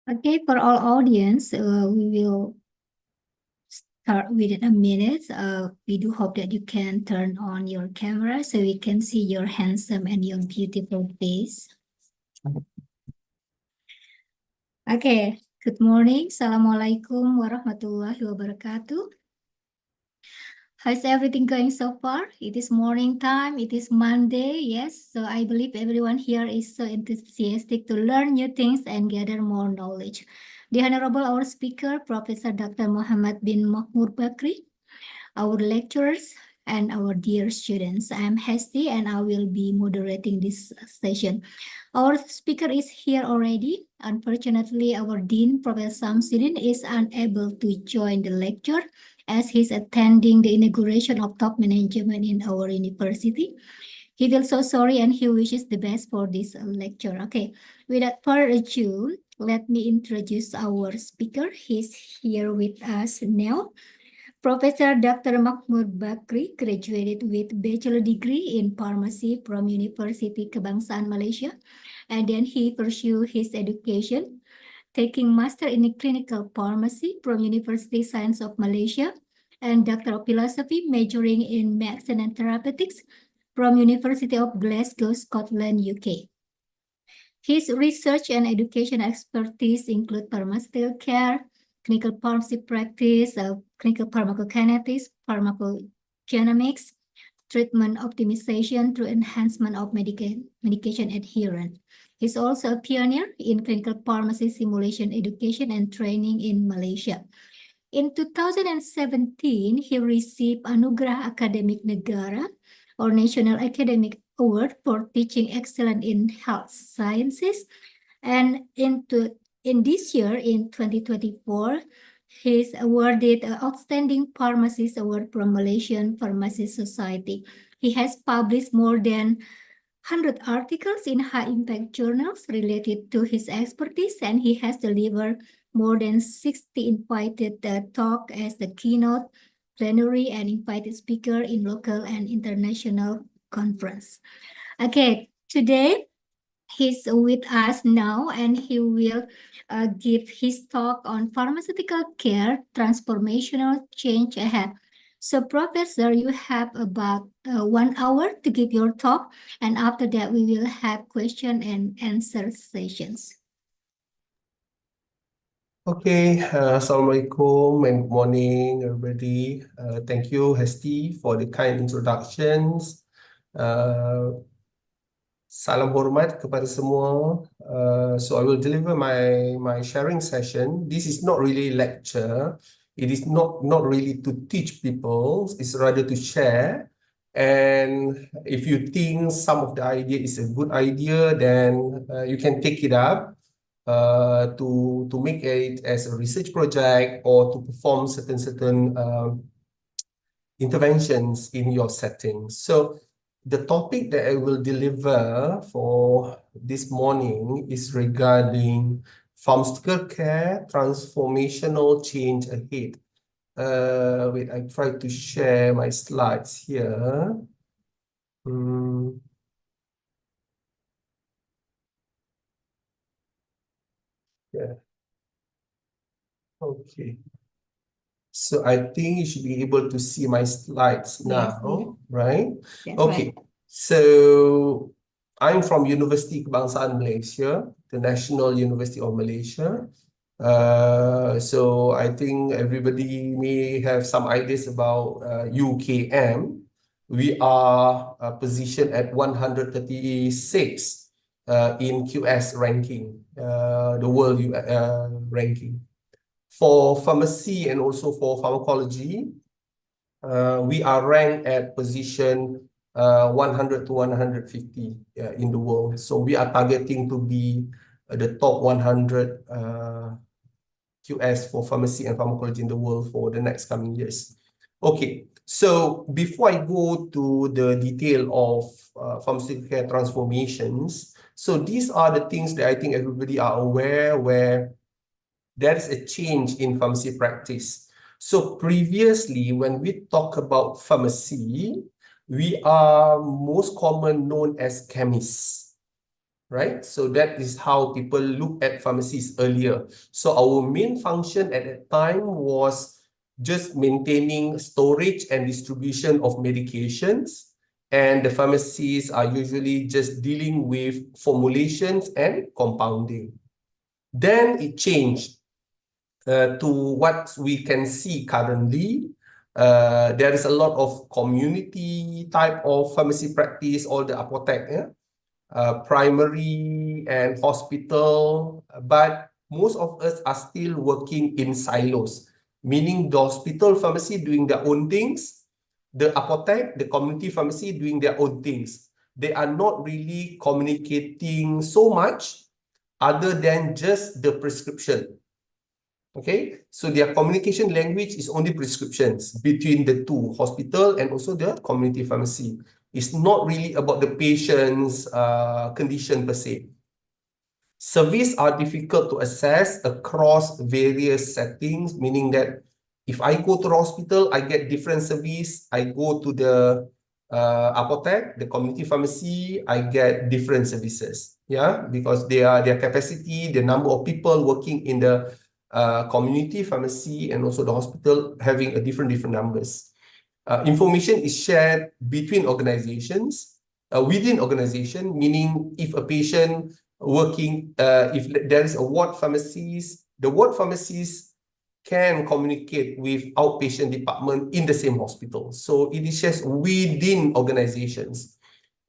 Okay, for all audience, we will start within a minute. We do hope that you can turn on your camera so we can see your handsome and your beautiful face. Okay, good morning. Assalamualaikum warahmatullahi wabarakatuh. How's everything going so far? It is morning time. It is Monday. Yes. So I believe everyone here is so enthusiastic to learn new things and gather more knowledge. The Honorable our speaker, Professor Dr. Muhammad bin Mahmud Bakri, our lecturers, and our dear students. I am Hesti and I will be moderating this session. Our speaker is here already. Unfortunately, our Dean, Professor Samsudin, is unable to join the lecture as he's attending the inauguration of top management in our university. He feels so sorry and he wishes the best for this lecture. Okay, without further ado, let me introduce our speaker. He's here with us now. Professor Dr. Mahmud Bakri graduated with bachelor degree in pharmacy from University Kebangsaan Malaysia, and then he pursued his education, taking master in clinical pharmacy from University Science of Malaysia, and Doctor of Philosophy majoring in medicine and therapeutics from University of Glasgow, Scotland, UK. His research and education expertise include pharmaceutical care, clinical pharmacy practice, clinical pharmacokinetics, pharmacogenomics, treatment optimization through enhancement of medication adherence. He's also a pioneer in clinical pharmacy simulation education and training in Malaysia. In 2017, he received Anugerah Akademik Negara or National Academic Award for teaching excellence in health sciences. And in this year, in 2024, he's awarded an Outstanding Pharmacist Award from Malaysian Pharmacy Society. He has published more than 100 articles in high-impact journals related to his expertise, and he has delivered more than 60 invited talk as the keynote plenary and invited speaker in local and international conference. Okay, today he's with us now and he will give his talk on pharmaceutical care, transformational change ahead. So Professor, you have about 1 hour to give your talk, and after that we will have question and answer sessions. Okay, Assalamualaikum and good morning, everybody. Thank you, Hesti, for the kind introductions. Salam hormat kepada semua. So I will deliver my sharing session. This is not really lecture. It is not really to teach people. It's rather to share. And if you think some of the idea is a good idea, then you can take it up. To make it as a research project or to perform certain interventions in your setting. So the topic that I will deliver for this morning is regarding pharmaceutical care, transformational change ahead. Wait, I try to share my slides here. Yeah. Okay. So I think you should be able to see my slides now, Yes, right? That's Okay. right. So I'm from University Kebangsaan Malaysia, the National University of Malaysia. So I think everybody may have some ideas about UKM. We are positioned at 136 in QS ranking, the world ranking. For pharmacy and also for pharmacology, we are ranked at position 100 to 150 in the world. So we are targeting to be the top 100 QS for pharmacy and pharmacology in the world for the next coming years. Okay, so before I go to the detail of pharmaceutical care transformations, so these are the things that I think everybody are aware where there is a change in pharmacy practice. So previously, when we talk about pharmacy, we are most common known as chemists. right? So that is how people look at pharmacies earlier. So our main function at that time was just maintaining storage and distribution of medications. And the pharmacies are usually just dealing with formulations and compounding. Then it changed to what we can see currently. There is a lot of community type of pharmacy practice, all the apotheke, primary and hospital, but most of us are still working in silos, meaning the hospital pharmacy doing their own things, the apotheke, the community pharmacy doing their own things. They are not really communicating so much other than just the prescription. Okay, so their communication language is only prescriptions between the two, hospital and also the community pharmacy. It's not really about the patient's condition per se. Service are difficult to assess across various settings, meaning that if I go to the hospital, I get different service. I go to the apotheke, the community pharmacy, I get different services. Yeah, because their capacity, the number of people working in the community pharmacy and also the hospital having a different numbers. Information is shared between organizations, within organization, meaning if a patient working, if there is a ward pharmacies, the ward pharmacies can communicate with outpatient department in the same hospital. So it is just within organizations.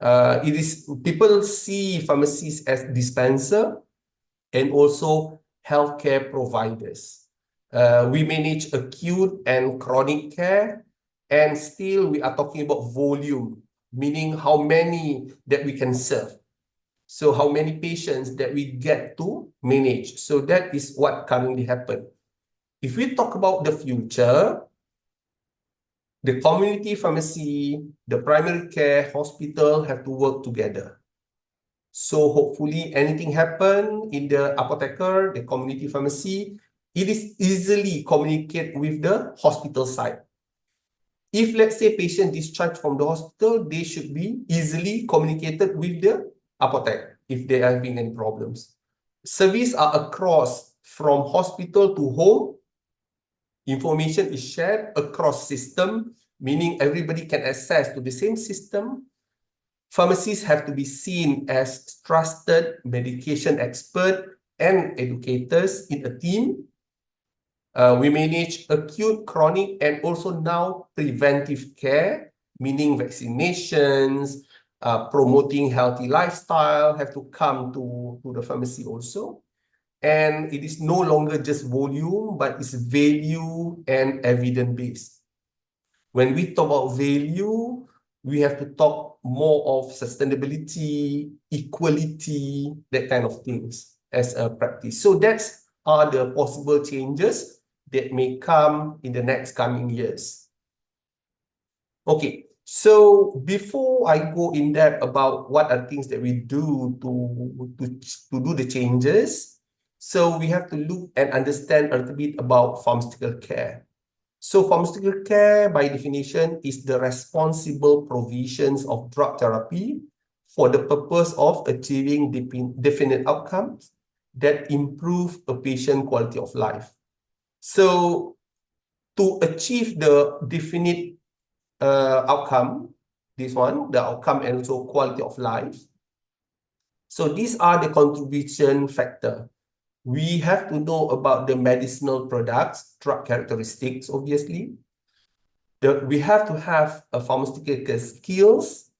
It is people see pharmacies as dispenser and also healthcare providers. We manage acute and chronic care, and still we are talking about volume, meaning how many that we can serve. So how many patients that we get to manage. So that is what currently happen. If we talk about the future, the community pharmacy, the primary care, hospital have to work together. So hopefully anything happen in the apotheker, the community pharmacy, it is easily communicate with the hospital side. If let's say patient discharged from the hospital, they should be easily communicated with the apotheke if they are having any problems. Service are across from hospital to home. Information is shared across system, meaning everybody can access to the same system. Pharmacists have to be seen as trusted medication expert and educators in a team. We manage acute, chronic, and also now preventive care, meaning vaccinations, promoting healthy lifestyle have to come to the pharmacy also. And it is no longer just volume, but it's value and evidence-based. When we talk about value, we have to talk more of sustainability, equality, that kind of things as a practice. So that's are the possible changes that may come in the next coming years. Okay, so before I go in depth about what are things that we do to do the changes, so we have to look and understand a little bit about pharmaceutical care. So pharmaceutical care, by definition, is the responsible provisions of drug therapy for the purpose of achieving definite outcomes that improve a patient quality of life. So to achieve the definite outcome, this one, the outcome and also quality of life. So these are the contribution factor. We have to know about the medicinal products, drug characteristics, obviously. We have to have a pharmaceutical skills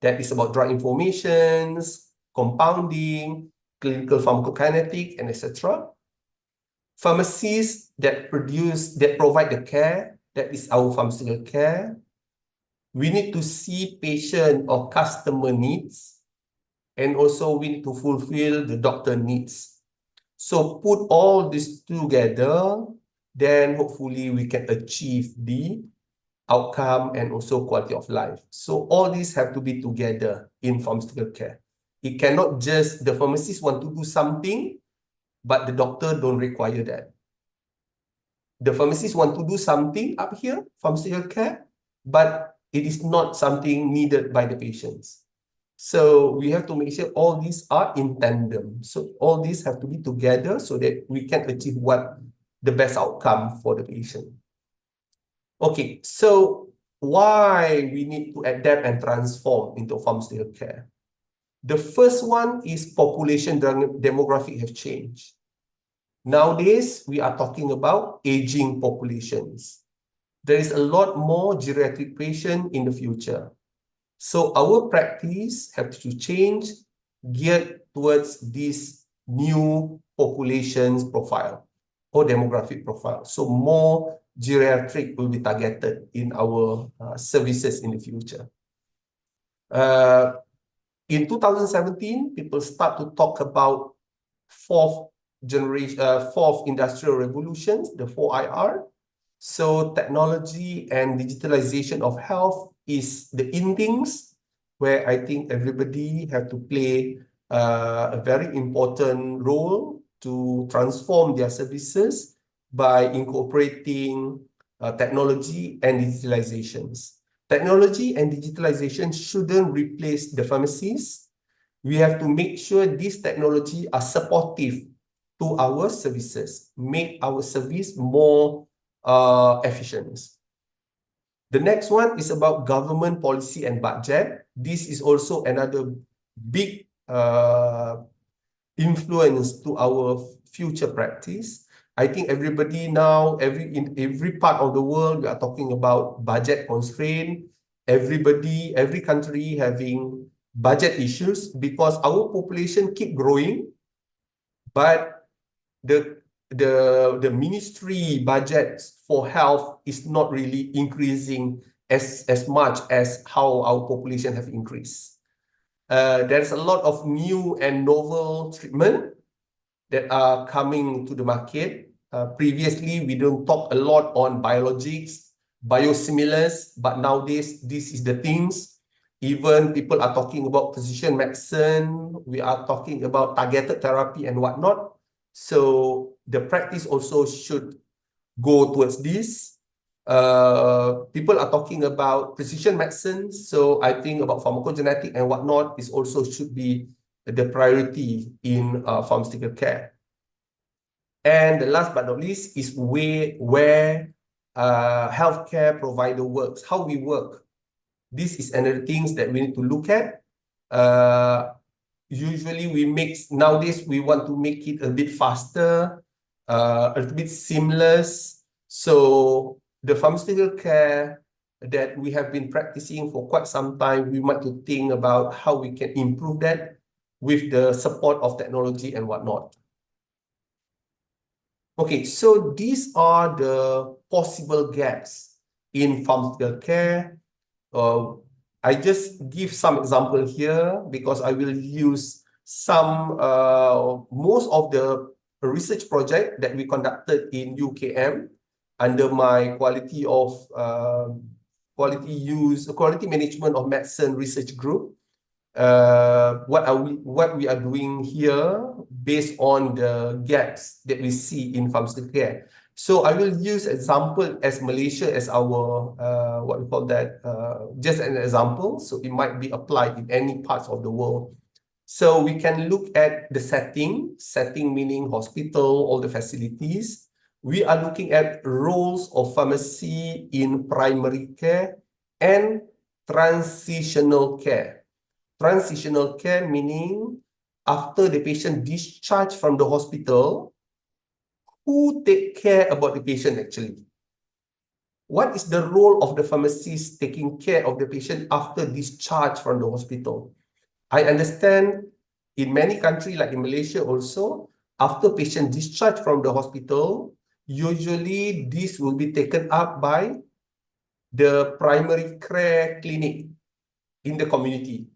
that is about drug informations, compounding, clinical pharmacokinetic, and etc. Pharmacies that provide the care, that is our pharmaceutical care. We need to see patient or customer needs, and also we need to fulfill the doctor needs. So put all this together, then hopefully we can achieve the outcome and also quality of life. So all these have to be together in pharmaceutical care. It cannot just the pharmacist want to do something, but the doctor don't require that. The pharmacist want to do something up here, pharmaceutical care, but it is not something needed by the patients. So we have to make sure all these are in tandem. So all these have to be together so that we can achieve what the best outcome for the patient. Okay, so why we need to adapt and transform into pharmaceutical care? The first one is population demographic have changed. Nowadays, we are talking about aging populations. There is a lot more geriatric patient in the future. So our practice have to change geared towards this new populations profile or demographic profile. So more geriatric will be targeted in our services in the future. In 2017, people start to talk about fourth industrial revolutions, the 4IR. So technology and digitalization of health is the in things where I think everybody have to play a very important role to transform their services by incorporating technology and digitalizations. Technology and digitalization shouldn't replace the pharmacies. We have to make sure these technology are supportive to our services, make our service more efficient. The next one is about government policy and budget. This is also another big influence to our future practice. I think everybody now, in every part of the world, we are talking about budget constraint. Every country having budget issues because our population keep growing, but the ministry budget for health is not really increasing as much as how our population have increased. There's a lot of new and novel treatment that are coming to the market. Previously, we don't talk a lot on biologics, biosimilars, but nowadays, this is the things. Even people are talking about precision medicine. We are talking about targeted therapy and whatnot. So the practice also should go towards this. People are talking about precision medicine. So I think about pharmacogenetic and whatnot is also should be the priority in pharmaceutical care. And the last but not least is where healthcare provider works, how we work. This is another things that we need to look at. Usually nowadays we want to make it a bit faster, a little bit seamless. So the pharmaceutical care that we have been practicing for quite some time, we want to think about how we can improve that with the support of technology and whatnot. Okay, so these are the possible gaps in pharmaceutical care. I just give some example here because I will use most of the research project that we conducted in UKM under my quality management of medicine research group. What we are doing here based on the gaps that we see in pharmaceutical care. So I will use example as Malaysia as our what we call that just an example. So it might be applied in any parts of the world. So we can look at the setting meaning hospital, all the facilities. We are looking at roles of pharmacy in primary care and transitional care. Transitional care meaning after the patient discharged from the hospital, who take care about the patient actually? What is the role of the pharmacist taking care of the patient after discharge from the hospital? I understand in many countries like in Malaysia also, after patient discharge from the hospital, usually this will be taken up by the primary care clinic in the community.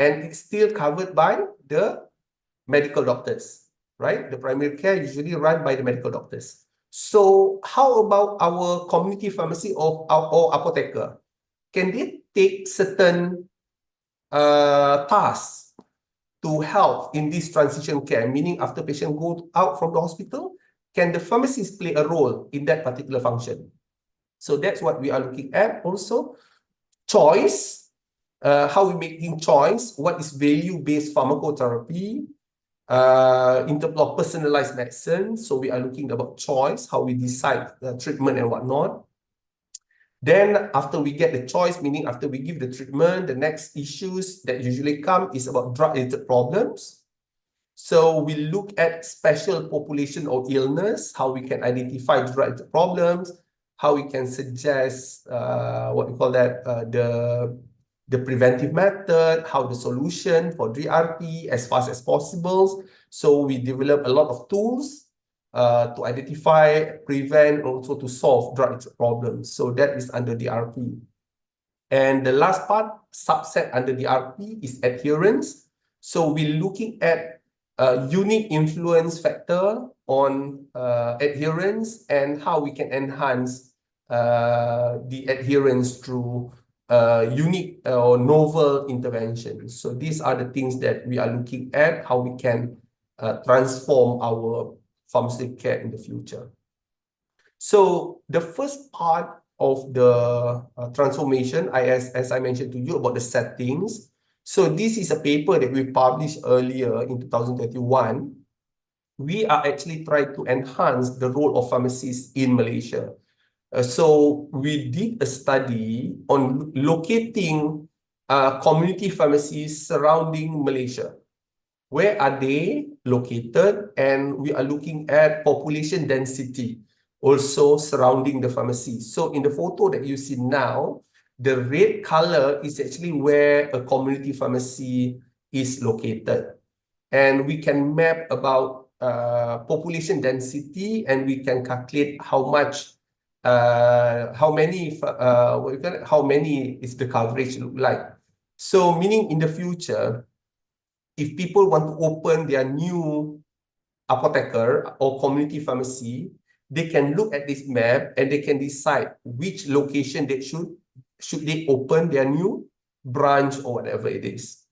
And it's still covered by the medical doctors, right? The primary care usually run by the medical doctors. So how about our community pharmacy or apotheker? Can they take certain tasks to help in this transition care? Meaning after patient go out from the hospital, can the pharmacist play a role in that particular function? So that's what we are looking at also. Choice. how we making choice, what is value-based pharmacotherapy, in terms of personalized medicine. So we are looking about choice, how we decide treatment and whatnot. Then after we get the choice, meaning after we give the treatment, the next issues that usually come is about drug-related problems. So we look at special population or illness, how we can identify drug-related problems, how we can suggest what we call that the preventive method, how the solution for DRP as fast as possible. So we develop a lot of tools to identify, prevent, also to solve drug problems. So that is under DRP. And the last part, subset under DRP, is adherence. So we're looking at unique influence factor on adherence and how we can enhance the adherence through unique or novel interventions. So these are the things that we are looking at, how we can transform our pharmaceutical care in the future. So the first part of the transformation, as I mentioned to you about the settings. So this is a paper that we published earlier in 2021. We are actually trying to enhance the role of pharmacists in Malaysia. So we did a study on locating community pharmacies surrounding Malaysia. Where are they located? And we are looking at population density also surrounding the pharmacy. So in the photo that you see now, the red color is actually where a community pharmacy is located. And we can map about population density, and we can calculate how much, how many is the coverage look like. So meaning in the future, if people want to open their new apotheker or community pharmacy, they can look at this map and they can decide which location they should they open their new branch or whatever it is.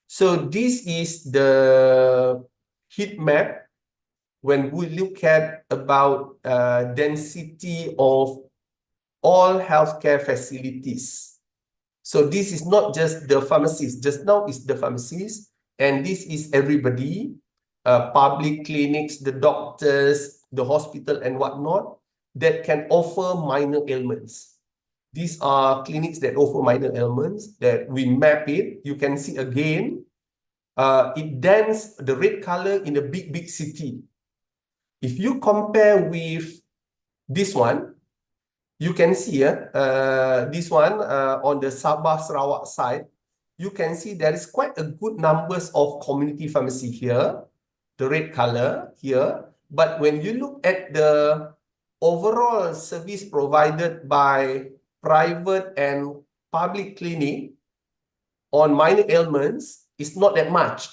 So this is the heat map when we look at about density of all healthcare facilities. So this is not just the pharmacies. Just now is the pharmacies, and this is everybody, public clinics, the doctors, the hospital and whatnot, that can offer minor ailments. These are clinics that offer minor ailments that we map it. You can see again, it dents the red color in a big city. If you compare with this one, you can see this one on the Sabah Sarawak side, you can see there is quite a good numbers of community pharmacy here, the red color here. But when you look at the overall service provided by private and public clinic on minor ailments, it's not that much.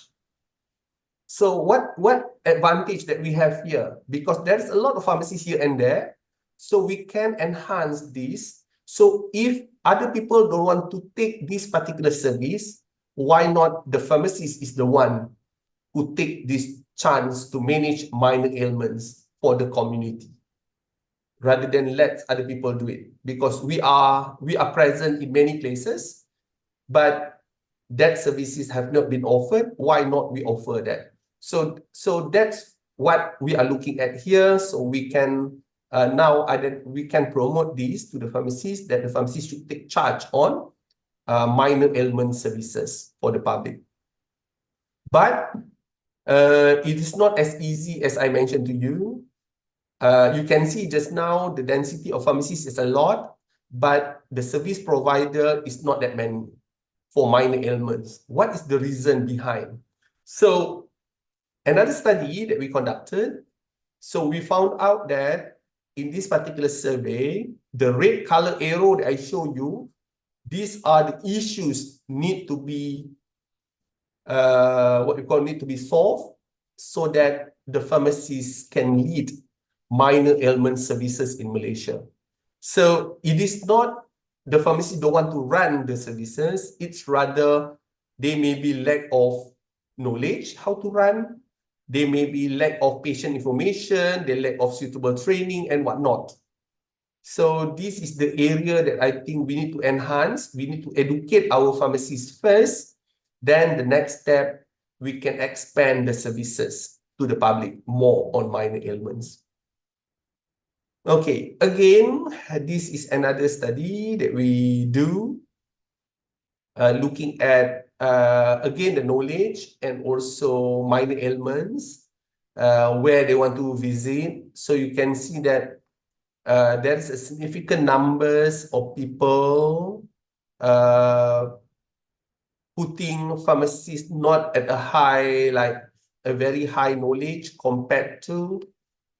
So what advantage that we have here? Because there's a lot of pharmacies here and there, so we can enhance this. So if other people don't want to take this particular service, why not the pharmacist is the one who take this chance to manage minor ailments for the community, rather than let other people do it? Because we are present in many places, but that services have not been offered. Why not we offer that? So that's what we are looking at here. So we can now we can promote this to the pharmacies, that the pharmacies should take charge on minor ailment services for the public. But it is not as easy as I mentioned to you. You can see just now the density of pharmacies is a lot, but the service provider is not that many for minor ailments. What is the reason behind? So another study that we conducted, so we found out that in this particular survey, the red color arrow that I show you, these are the issues need to be need to be solved so that the pharmacies can lead minor ailment services in Malaysia. So it is not the pharmacy don't want to run the services, it's rather they may be lack of knowledge how to run, they may be lack of patient information, they lack of suitable training and whatnot. So this is the area that I think we need to enhance. We need to educate our pharmacists first. Then the next step, we can expand the services to the public more on minor ailments. Okay, again, this is another study that we do, looking at, again, the knowledge and also minor ailments, where they want to visit. So you can see that there is a significant numbers of people putting pharmacists not at a high, like a very high knowledge compared to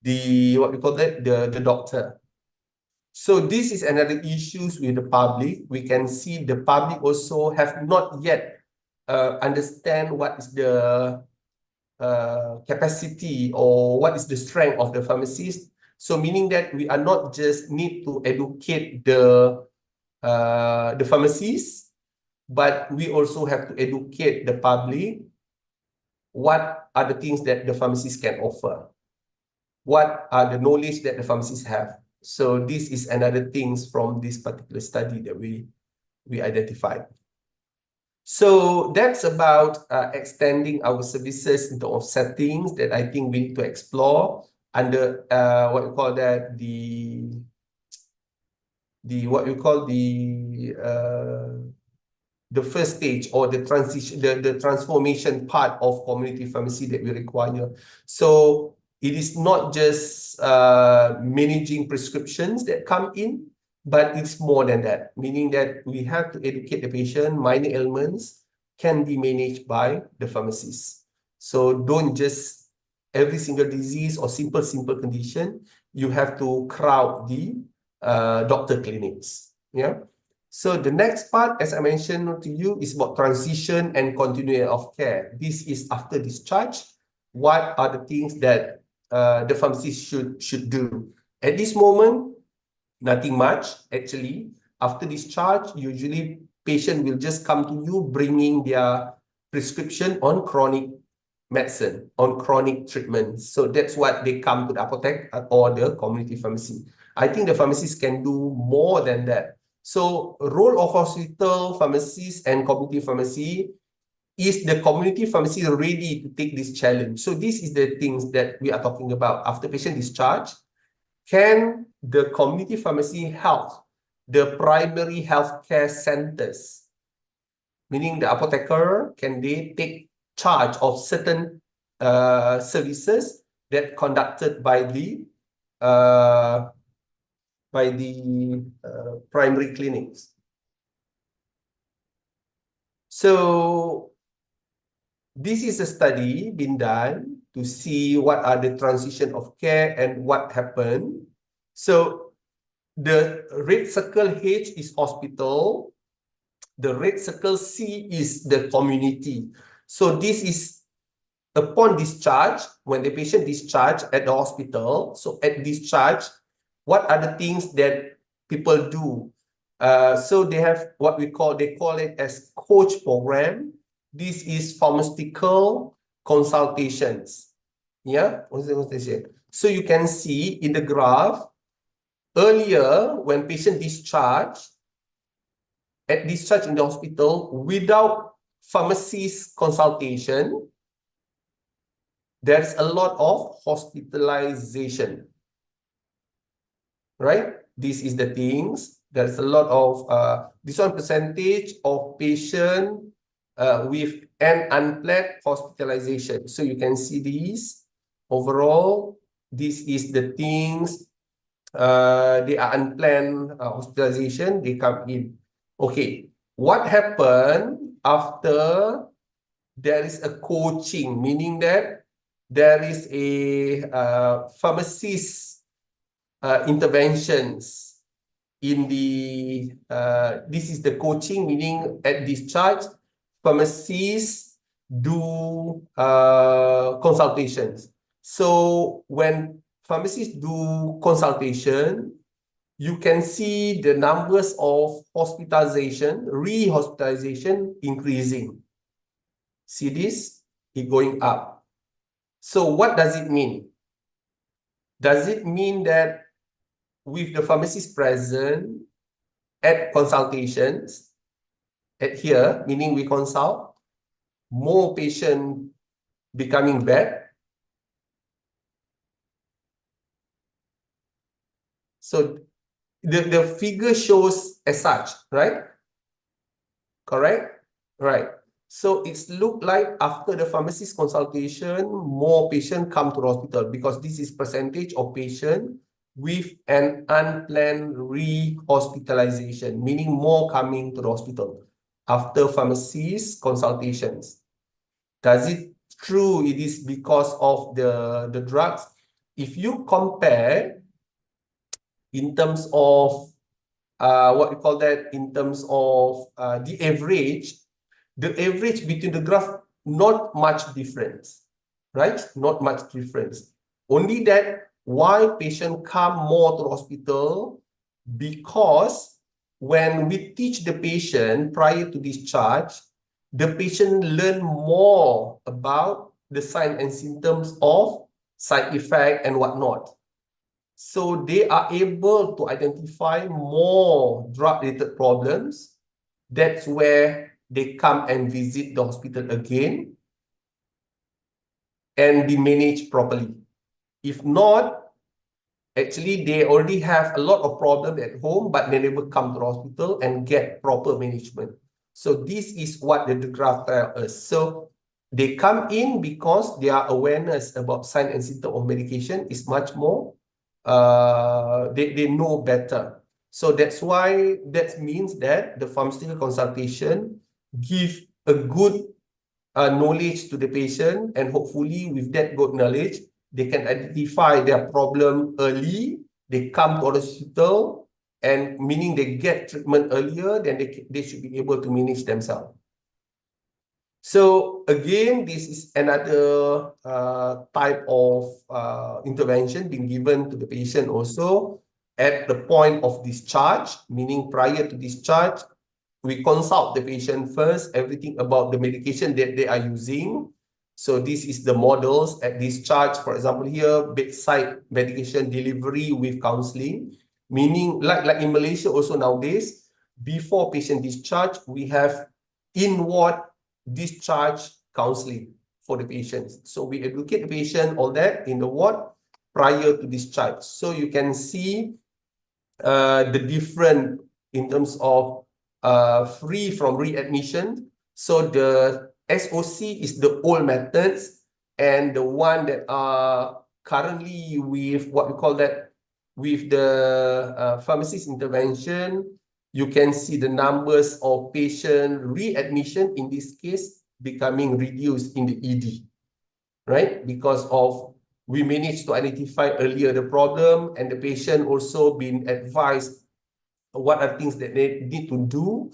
the, what we call that, the doctor. So this is another issues with the public. We can see the public also have not yet understand what is the capacity or what is the strength of the pharmacist. So meaning that we are not just need to educate the pharmacists, but we also have to educate the public what are the things that the pharmacists can offer, what are the knowledge that the pharmacists have. So this is another things from this particular study that we identified. So that's about extending our services into of settings that I think we need to explore under what we call that, what you call the first stage, or the transition, the transformation part of community pharmacy that we require. So it is not just managing prescriptions that come in, but it's more than that, meaning that we have to educate the patient. Minor ailments can be managed by the pharmacist. So don't just every single disease or simple condition, you have to crowd the doctor clinics. Yeah. So the next part, as I mentioned to you, is about transition and continuity of care. This is after discharge. What are the things that the pharmacist should do? At this moment, nothing much, actually. After discharge, usually patient will just come to you bringing their prescription on chronic medicine, on chronic treatment. So that's what they come to the apothec or the community pharmacy. I think the pharmacists can do more than that. So role of hospital pharmacists and community pharmacy, is the community pharmacy ready to take this challenge? So this is the things that we are talking about. After patient discharge, can the community pharmacy help the primary healthcare centers? Meaning the apotheker, can they take charge of certain services that conducted by the primary clinics? So this is a study been done to see what are the transition of care and what happened. So the red circle H is hospital, the red circle C is the community. So this is upon discharge, when the patient discharge at the hospital. So at discharge, what are the things that people do? So they have what they call it as coach program. This is pharmaceutical consultations. Yeah, so you can see in the graph, earlier when patient discharge, at discharge in the hospital without pharmacist consultation, there's a lot of hospitalization, right? This is the things. There's a lot of this one percentage of patient with an unplanned hospitalization. So you can see these overall. This is the things. They are unplanned hospitalization. They come in. Okay, what happened after there is a coaching, meaning that there is a pharmacist interventions in the, this is the coaching, meaning at discharge, pharmacists do consultations. So when pharmacists do consultation, you can see the numbers of hospitalization, re-hospitalization increasing. See this? It going up. So what does it mean? Does it mean that with the pharmacist present at consultations, at here, meaning we consult, more patient becoming bad. So the figure shows as such, right? Correct? Right. So it's look like after the pharmacist consultation, more patient come to the hospital because this is percentage of patient with an unplanned re-hospitalization, meaning more coming to the hospital after pharmacist consultations. Does it true it is because of the drugs? If you compare in terms of what we call that, in terms of the average between the graph, not much difference, right? Not much difference. Only that why patient come more to the hospital, because when we teach the patient prior to discharge, the patient learn more about the signs and symptoms of side effect and whatnot. So they are able to identify more drug-related problems. That's where they come and visit the hospital again and be managed properly. If not, actually they already have a lot of problems at home, but they never come to the hospital and get proper management. So this is what the graph tells us. So they come in because their awareness about signs and symptoms of medication is much more, they know better. So that's why that means that the pharmaceutical consultation give a good knowledge to the patient, and hopefully with that good knowledge, they can identify their problem early, they come to the hospital, and meaning they get treatment earlier, then they should be able to manage themselves. So again, this is another type of intervention being given to the patient also at the point of discharge, meaning prior to discharge, we consult the patient first, everything about the medication that they are using. So this is the models at discharge. For example, here, bedside medication delivery with counseling, meaning like in Malaysia also nowadays, before patient discharge, we have in-ward discharge counseling for the patients. So we educate the patient, all that in the ward prior to discharge. So you can see the different in terms of free from readmission. So the SOC is the old methods, and the one that are currently with what we call that, with the pharmacist intervention, you can see the numbers of patient readmission in this case becoming reduced in the ED, right? Because of we managed to identify earlier the problem, and the patient also been advised what are things that they need to do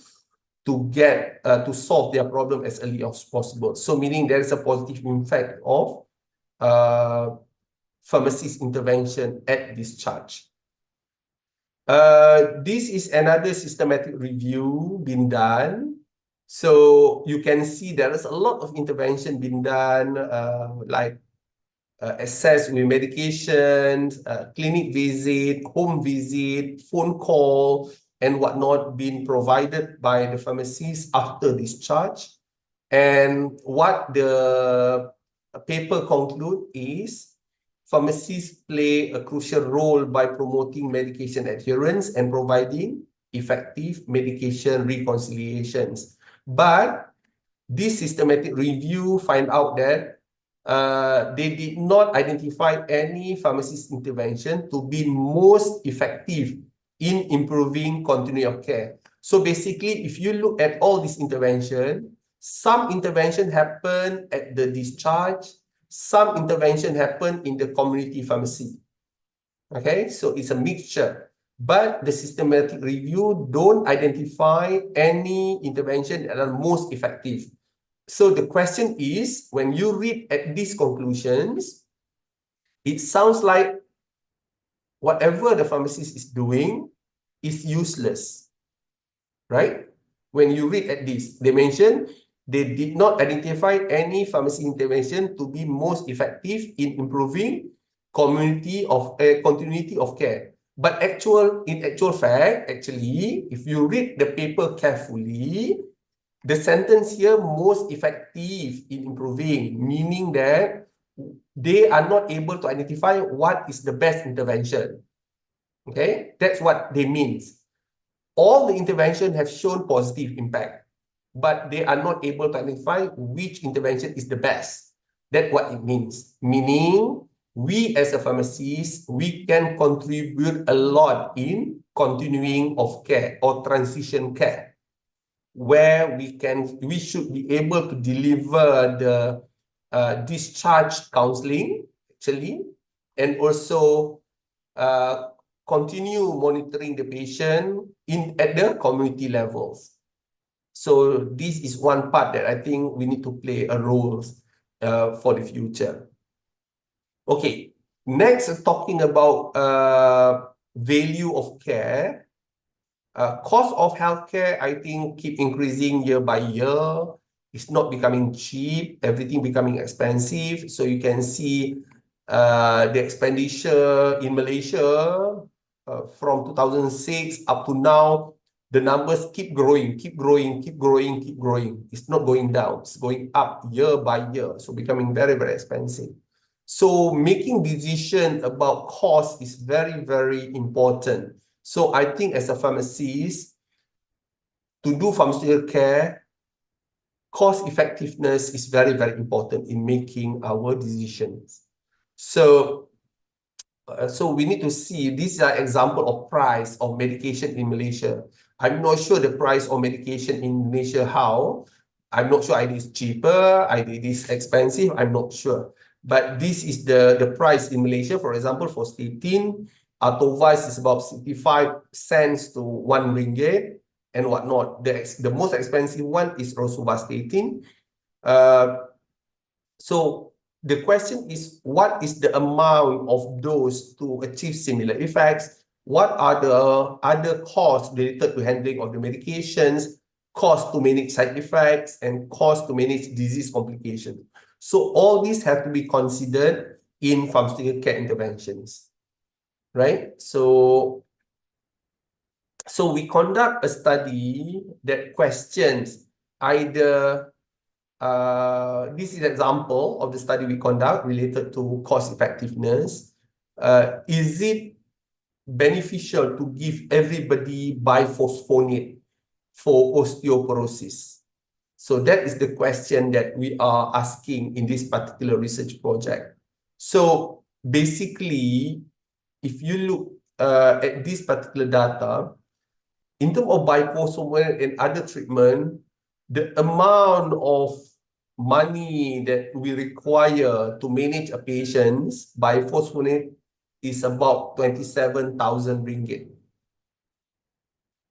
to get to solve their problem as early as possible. So meaning there is a positive impact of pharmacist intervention at discharge. This is another systematic review being done. So you can see there is a lot of intervention being done, like access with medications, clinic visit, home visit, phone call, and whatnot being provided by the pharmacist after discharge. And what the paper conclude is pharmacists play a crucial role by promoting medication adherence and providing effective medication reconciliations. But this systematic review find out that they did not identify any pharmacist intervention to be most effective in improving continuity of care. So basically, if you look at all this intervention, some intervention happen at the discharge, some intervention happen in the community pharmacy. Okay, so it's a mixture. But the systematic review don't identify any intervention that are most effective. So the question is, when you read at these conclusions, it sounds like whatever the pharmacist is doing is useless, right? When you read at this, they mention they did not identify any pharmacy intervention to be most effective in improving continuity of care. But in actual fact, actually, if you read the paper carefully, the sentence here, most effective in improving, meaning that they are not able to identify what is the best intervention. Okay, that's what they mean. All the intervention have shown positive impact, but they are not able to identify which intervention is the best. That's what it means. Meaning, we as a pharmacist, we can contribute a lot in continuing of care or transition care, where we should be able to deliver the discharge counseling, actually, and also continue monitoring the patient at the community levels. So this is one part that I think we need to play a role for the future. Okay, next talking about value of care. Cost of healthcare, I think, keep increasing year by year. It's not becoming cheap, everything becoming expensive. So you can see the expenditure in Malaysia from 2006 up to now, the numbers keep growing, keep growing, keep growing, keep growing. It's not going down, it's going up year by year. So becoming very, very expensive. So making decision about cost is very, very important. So I think as a pharmacist, to do pharmaceutical care, cost effectiveness is very, very important in making our decisions. So we need to see, these are example of price of medication in Malaysia. I'm not sure the price of medication in Malaysia how. I'm not sure it is cheaper, it is expensive, I'm not sure. But this is the price in Malaysia. For example, for statin, Atovice is about 65 cents to 1 ringgit and whatnot. The most expensive one is rosuvastatin. So the question is, what is the amount of dose to achieve similar effects? What are the other costs related to handling of the medications, cost to manage side effects, and cost to manage disease complications? So all these have to be considered in pharmaceutical care interventions, right? So we conduct a study that questions either this is an example of the study we conduct related to cost effectiveness. Is it beneficial to give everybody biphosphonate for osteoporosis? So that is the question that we are asking in this particular research project. So basically, if you look at this particular data, in terms of biphosphonate and other treatment, the amount of money that we require to manage a patient's biphosphonate is about 27,000 ringgit.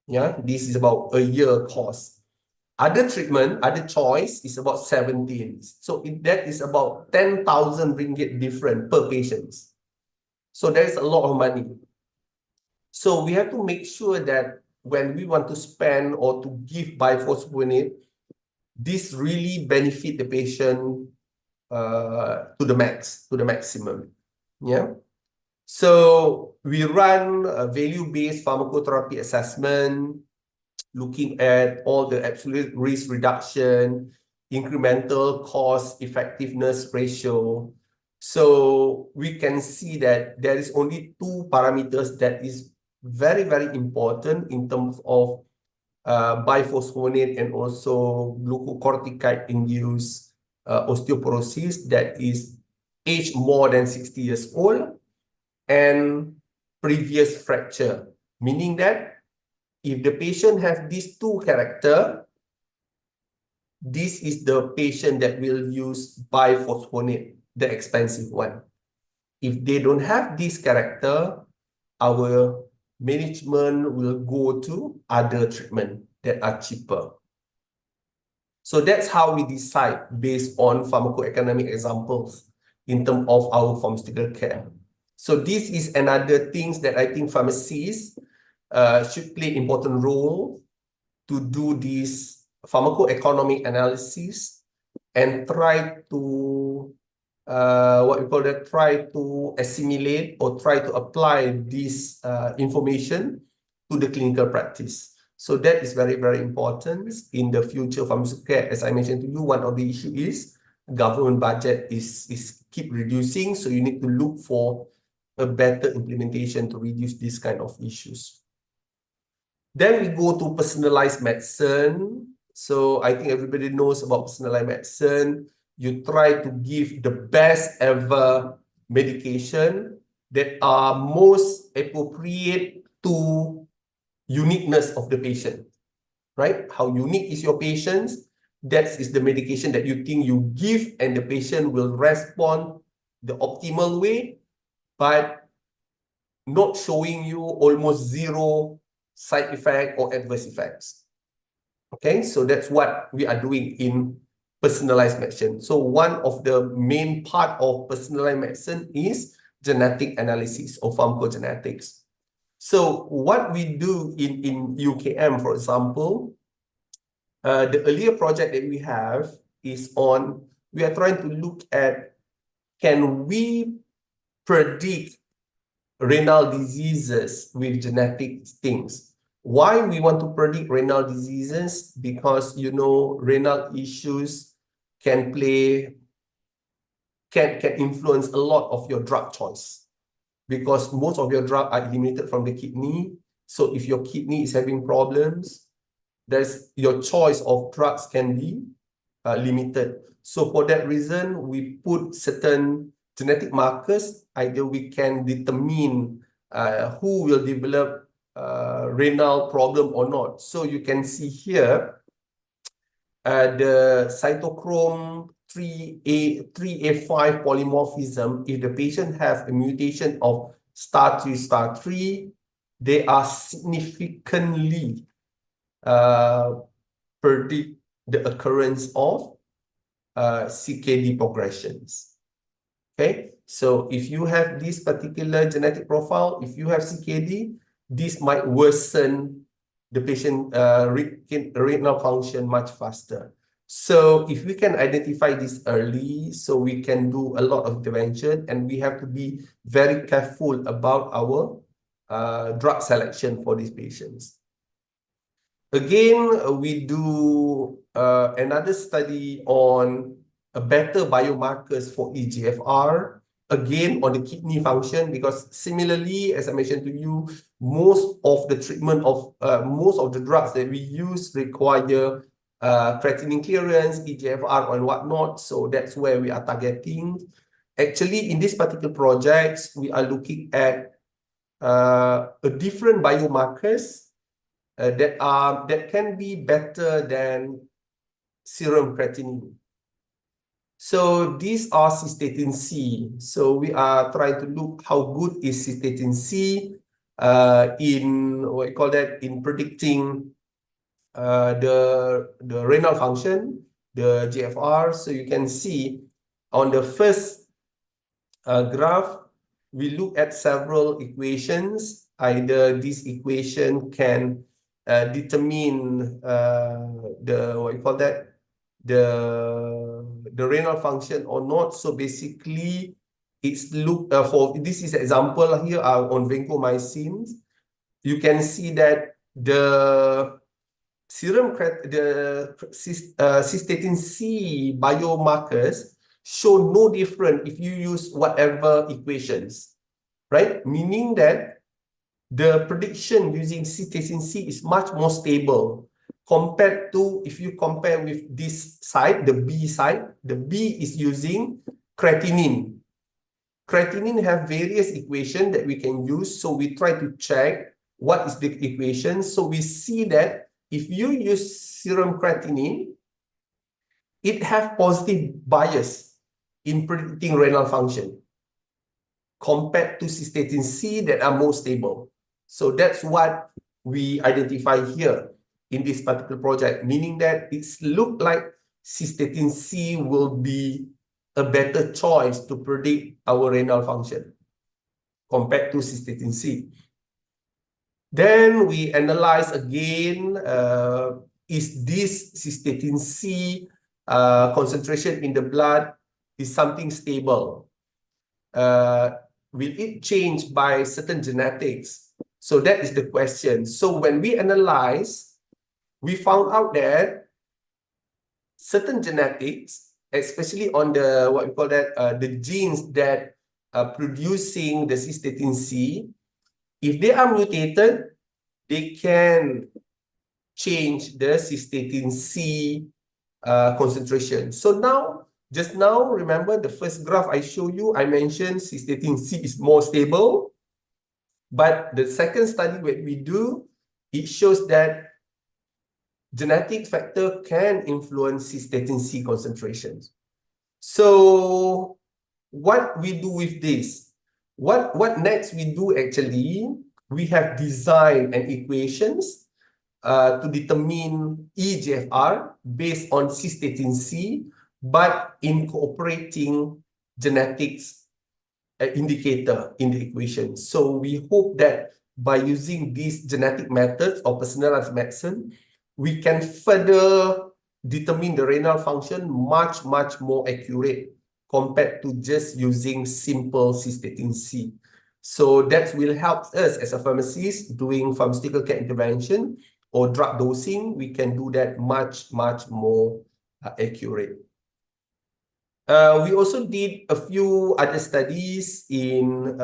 Yeah, this is about a year cost. Other treatment, other choice is about 17. So that is about 10,000 ringgit different per patient. So there is a lot of money. So we have to make sure that when we want to spend or to give biphosphonate, this really benefit the patient to the maximum. Yeah. So we run a value-based pharmacotherapy assessment, looking at all the absolute risk reduction, incremental cost effectiveness ratio. So we can see that there is only two parameters that is very, very important in terms of biphosphonate and also glucocorticoid-induced osteoporosis, that is age more than 60 years old and previous fracture, meaning that if the patient has these two characters, this is the patient that will use biphosphonate, the expensive one. If they don't have this character, our management will go to other treatment that are cheaper. So that's how we decide based on pharmacoeconomic examples in terms of our pharmaceutical care. So this is another things that I think pharmacists should play important role to do this pharmacoeconomic analysis and try to what we call that, try to assimilate or try to apply this information to the clinical practice. So that is very, very important in the future of pharmaceutical care. As I mentioned to you, one of the issue is government budget is keep reducing. So you need to look for a better implementation to reduce this kind of issues. Then we go to personalized medicine. So I think everybody knows about personalized medicine. You try to give the best ever medication that are most appropriate to uniqueness of the patient, right? How unique is your patient? That is the medication that you think you give and the patient will respond the optimal way, but not showing you almost zero side effect or adverse effects. Okay, so that's what we are doing in personalized medicine. So one of the main part of personalized medicine is genetic analysis or pharmacogenetics. So what we do in UKM, for example, the earlier project that we have is on, we are trying to look at, can we predict renal diseases with genetic things? Why we want to predict renal diseases? Because, you know, renal issues can influence a lot of your drug choice, because most of your drugs are eliminated from the kidney. So if your kidney is having problems, your choice of drugs can be limited. So for that reason, we put certain genetic markers. Either we can determine who will develop renal problem or not. So you can see here the cytochrome 3A5 polymorphism. If the patient has a mutation of star 3, they are significantly predict the occurrence of CKD progressions. Okay, so if you have this particular genetic profile, if you have CKD, this might worsen the patient renal function much faster. So if we can identify this early, so we can do a lot of intervention, and we have to be very careful about our drug selection for these patients. Again, we do another study on better biomarkers for EGFR, again on the kidney function, because similarly, as I mentioned to you, most of the treatment of most of the drugs that we use require creatinine clearance, EGFR and whatnot. So that's where we are targeting. Actually, in this particular projects, we are looking at a different biomarkers that can be better than serum creatinine. So these are cystatin C. So we are trying to look how good is cystatin C in what you call that, in predicting the renal function, the GFR. So you can see on the first graph, we look at several equations. Either this equation can determine the what you call that, the renal function or not. So basically, it's look for this is example here on vancomycin. You can see that the serum cystatin C biomarkers show no different if you use whatever equations, right? Meaning that the prediction using cystatin C is much more stable compared to if you compare with this side, the B side. The B is using creatinine. Creatinine have various equations that we can use. So we try to check what is the equation. So we see that if you use serum creatinine, it has positive bias in predicting renal function compared to cystatin C that are more stable. So that's what we identify here in this particular project, meaning that it's look like cystatin C will be a better choice to predict our renal function compared to cystatin C. Then we analyze again, is this cystatin C concentration in the blood is something stable? Will it change by certain genetics? So that is the question. So when we analyze, we found out that certain genetics, especially on the what we call that the genes that are producing the cystatin C, if they are mutated, they can change the cystatin C concentration. So now, just now, remember the first graph I showed you, I mentioned cystatin C is more stable. But the second study that we do, it shows that genetic factor can influence cystatin C concentrations. So what we do with this? What next we do actually, we have designed an equations to determine EGFR based on cystatin C, but incorporating genetics indicator in the equation. So we hope that by using these genetic methods or personalized medicine, we can further determine the renal function much more accurate compared to just using simple cystatin C. So that will help us as a pharmacist doing pharmaceutical care intervention or drug dosing. We can do that much more accurate. We also did a few other studies in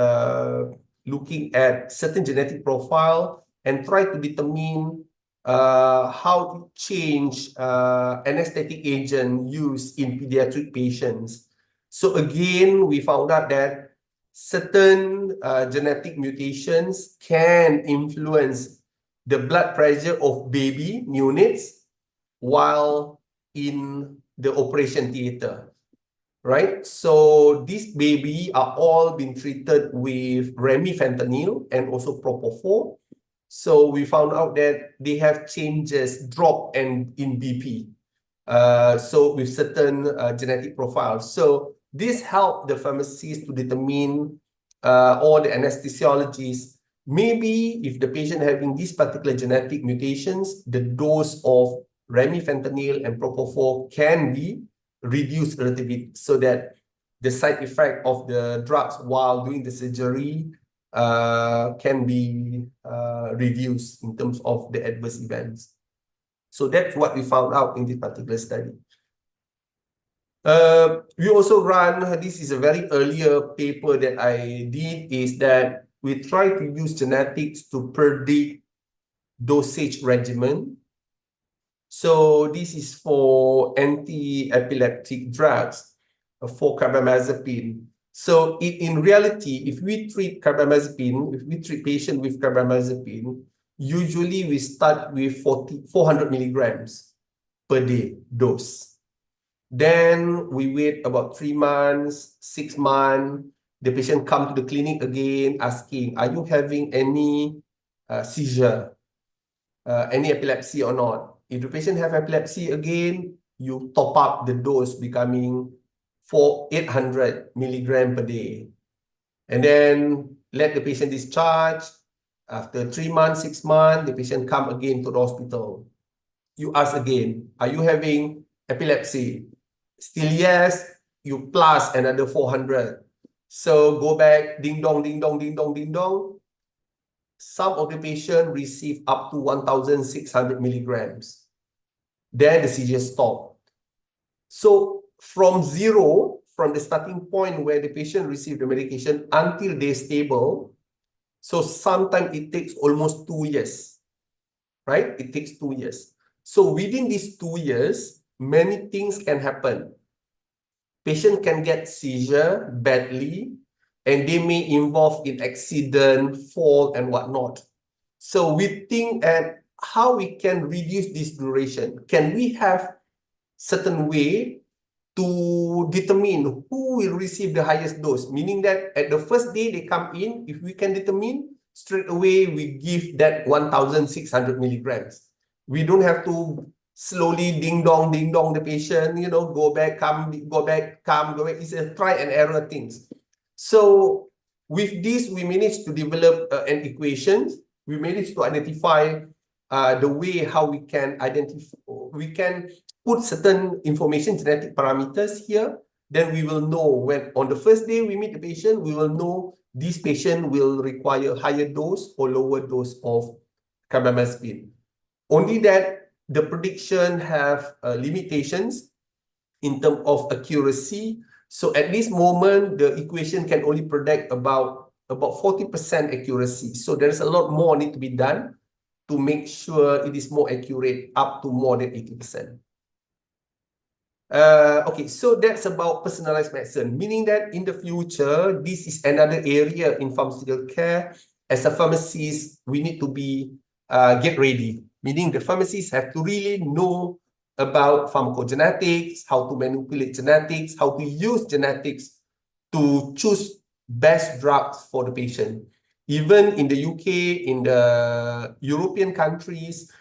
looking at certain genetic profile and try to determine how to change anesthetic agent used in pediatric patients. So again, we found out that certain genetic mutations can influence the blood pressure of baby neonates while in the operation theater. Right, so these baby are all being treated with remifentanil and also propofol. So we found out that they have changes, drop in BP. So with certain genetic profiles. So this helped the pharmacists to determine or the anesthesiologists, maybe if the patient having these particular genetic mutations, the dose of remifentanil and propofol can be reduced a little bit so that the side effect of the drugs while doing the surgery can be reduced in terms of the adverse events. So that's what we found out in this particular study. We also run, this is a very earlier paper that I did, is that we try to use genetics to predict dosage regimen. So this is for anti-epileptic drugs for carbamazepine. So in reality, if we treat carbamazepine, if we treat patient with carbamazepine, usually we start with 400 milligrams per day dose. Then we wait about 3 months, 6 months. The patient come to the clinic again asking, are you having any seizure, any epilepsy or not? If the patient have epilepsy again, you top up the dose becoming 800 milligram per day. And then let the patient discharge. After 3 months, 6 months, the patient come again to the hospital. You ask again, are you having epilepsy? Still yes, you plus another 400. So go back, ding dong, ding dong, ding dong, ding dong. Some of the patients receive up to 1,600 milligrams. Then the seizure stop. So from zero, from the starting point where the patient receive the medication until they're stable, so sometimes it takes almost 2 years, right? It takes 2 years. So within these 2 years, many things can happen. Patient can get seizure badly, and they may involve in accident, fall, and whatnot. So we think at how we can reduce this duration. Can we have certain way to determine who will receive the highest dose? Meaning that at the first day they come in, if we can determine, straight away we give that 1,600 milligrams. We don't have to slowly ding dong the patient, you know, go back, come, go back, come, go back. It's a try and error things. So with this, we managed to develop an equation. We managed to identify the way how we can identify, we can put certain information, genetic parameters here then we will know when on the first day we meet the patient, we will know this patient will require higher dose or lower dose of carbamazepine. Only that the prediction have limitations in terms of accuracy. So at this moment, the equation can only predict about 40% accuracy. So there's a lot more need to be done to make sure it is more accurate, up to more than 80%. Okay, so that's about personalized medicine, meaning that in the future, this is another area in pharmaceutical care. As a pharmacist, we need to be get ready, meaning the pharmacists have to really know about pharmacogenetics, how to manipulate genetics, how to use genetics to choose best drugs for the patient. Even in the UK, in the European countries,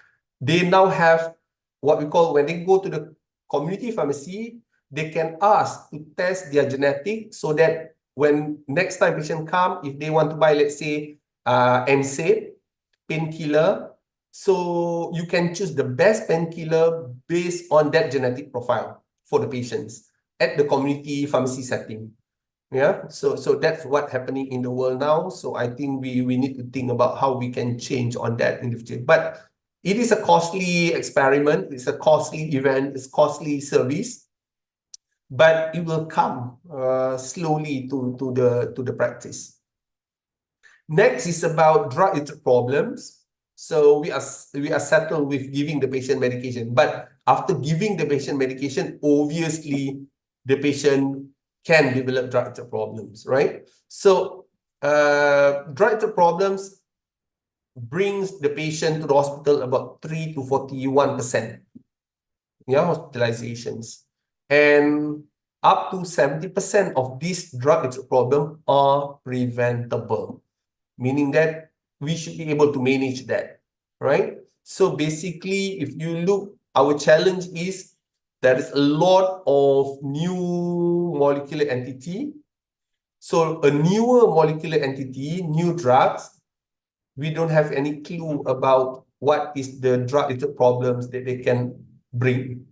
they now have what we call, when they go to the community pharmacy, they can ask to test their genetic so that when next time patient come, if they want to buy, let's say, NSAID, painkiller, so you can choose the best painkiller based on that genetic profile for the patients at the community pharmacy setting. Yeah, so that's what's happening in the world now. So I think we need to think about how we can change on that in the future. But it is a costly experiment, it's a costly event, it's costly service, but it will come slowly to the practice. Next is about drug-related problems. So we are settled with giving the patient medication, but after giving the patient medication, obviously the patient can develop drug-related problems, right? So drug-related problems brings the patient to the hospital about 3 to 41%, yeah, hospitalizations. And up to 70% of these drug-related problems are preventable, meaning that we should be able to manage that, right? So basically, if you look, our challenge is there is a lot of new molecular entity. So a newer molecular entity, new drugs, we don't have any clue about what is the drug-related problems that they can bring,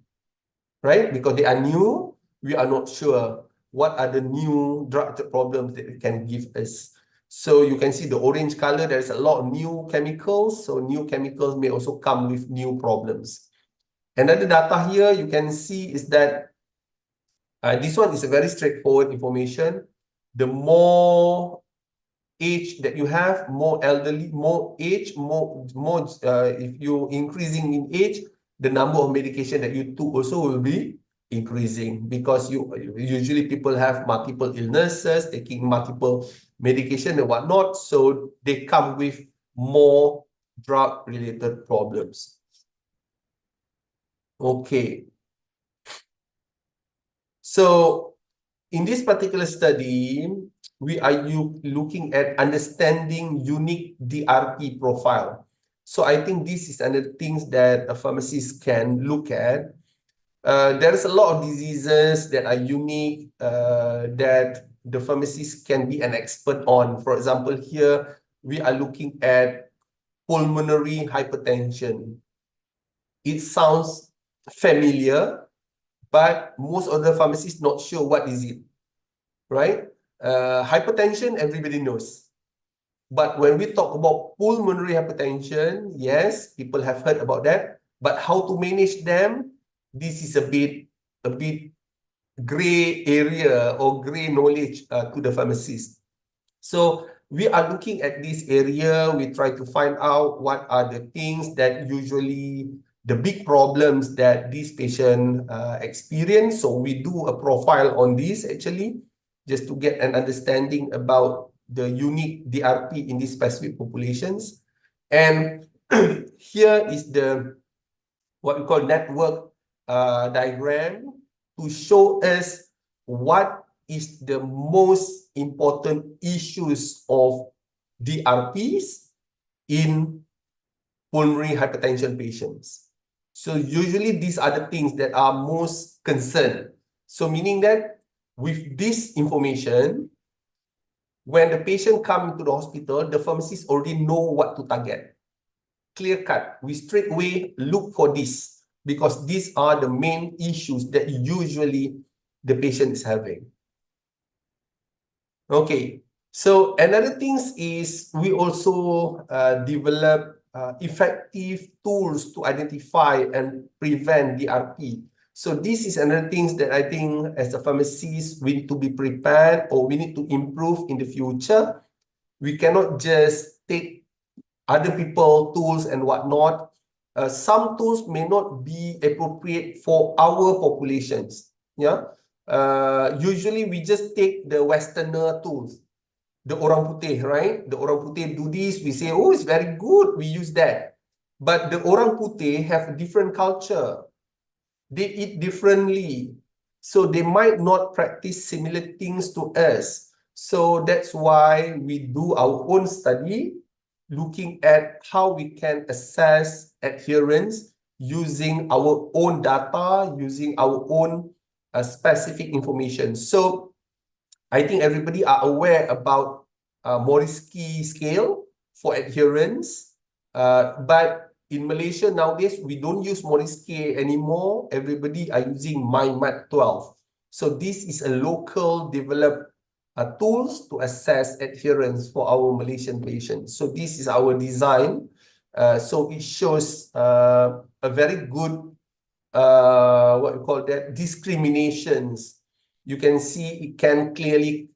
right? Because they are new, we are not sure what are the new drug-related problems that they can give us. So you can see the orange color, there's a lot of new chemicals. So new chemicals may also come with new problems. Another data here you can see is that this one is a very straightforward information. The more age that you have, more elderly, more age, more if you're increasing in age, the number of medication that you took also will be increasing, because usually people have multiple illnesses, taking multiple medication and whatnot, so they come with more drug-related problems. Okay. So in this particular study, we are looking at understanding unique DRP profile. So I think this is another things that a pharmacist can look at. There is a lot of diseases that are unique that the pharmacist can be an expert on. For example, here we are looking at pulmonary hypertension. It sounds familiar, but most of the pharmacists not sure what is it, right? Hypertension, everybody knows. But when we talk about pulmonary hypertension, yes, people have heard about that. But how to manage them, this is a bit gray area or gray knowledge to the pharmacist. So we are looking at this area. We try to find out what are the things that usually the big problems that this patient experience. So we do a profile on this actually, just to get an understanding about the unique DRP in these specific populations. And here is the what we call network diagram to show us what is the most important issues of DRPs in pulmonary hypertension patients. So usually these are the things that are most concerned. So meaning that with this information, when the patient comes into the hospital, the pharmacist already know what to target. Clear cut. We straight away look for this, because these are the main issues that usually the patient is having. Okay, so another thing is we also develop effective tools to identify and prevent DRP. So this is another thing that I think as a pharmacist we need to be prepared, or we need to improve in the future. We cannot just take other people tools and whatnot. Some tools may not be appropriate for our populations. Yeah. Usually we just take the Westerner tools, the orang putih, right? The orang putih do this, we say, oh, it's very good, we use that. But the orang putih have a different culture. They eat differently. So they might not practice similar things to us. So that's why we do our own study, looking at how we can assess adherence using our own data, using our own specific information. So I think everybody are aware about Morisky scale for adherence, but in Malaysia nowadays we don't use Morisky anymore. Everybody are using MyMat 12. So this is a local developed tools to assess adherence for our Malaysian patients. So this is our design. So it shows a very good what we call that, discriminations. You can see it can clearly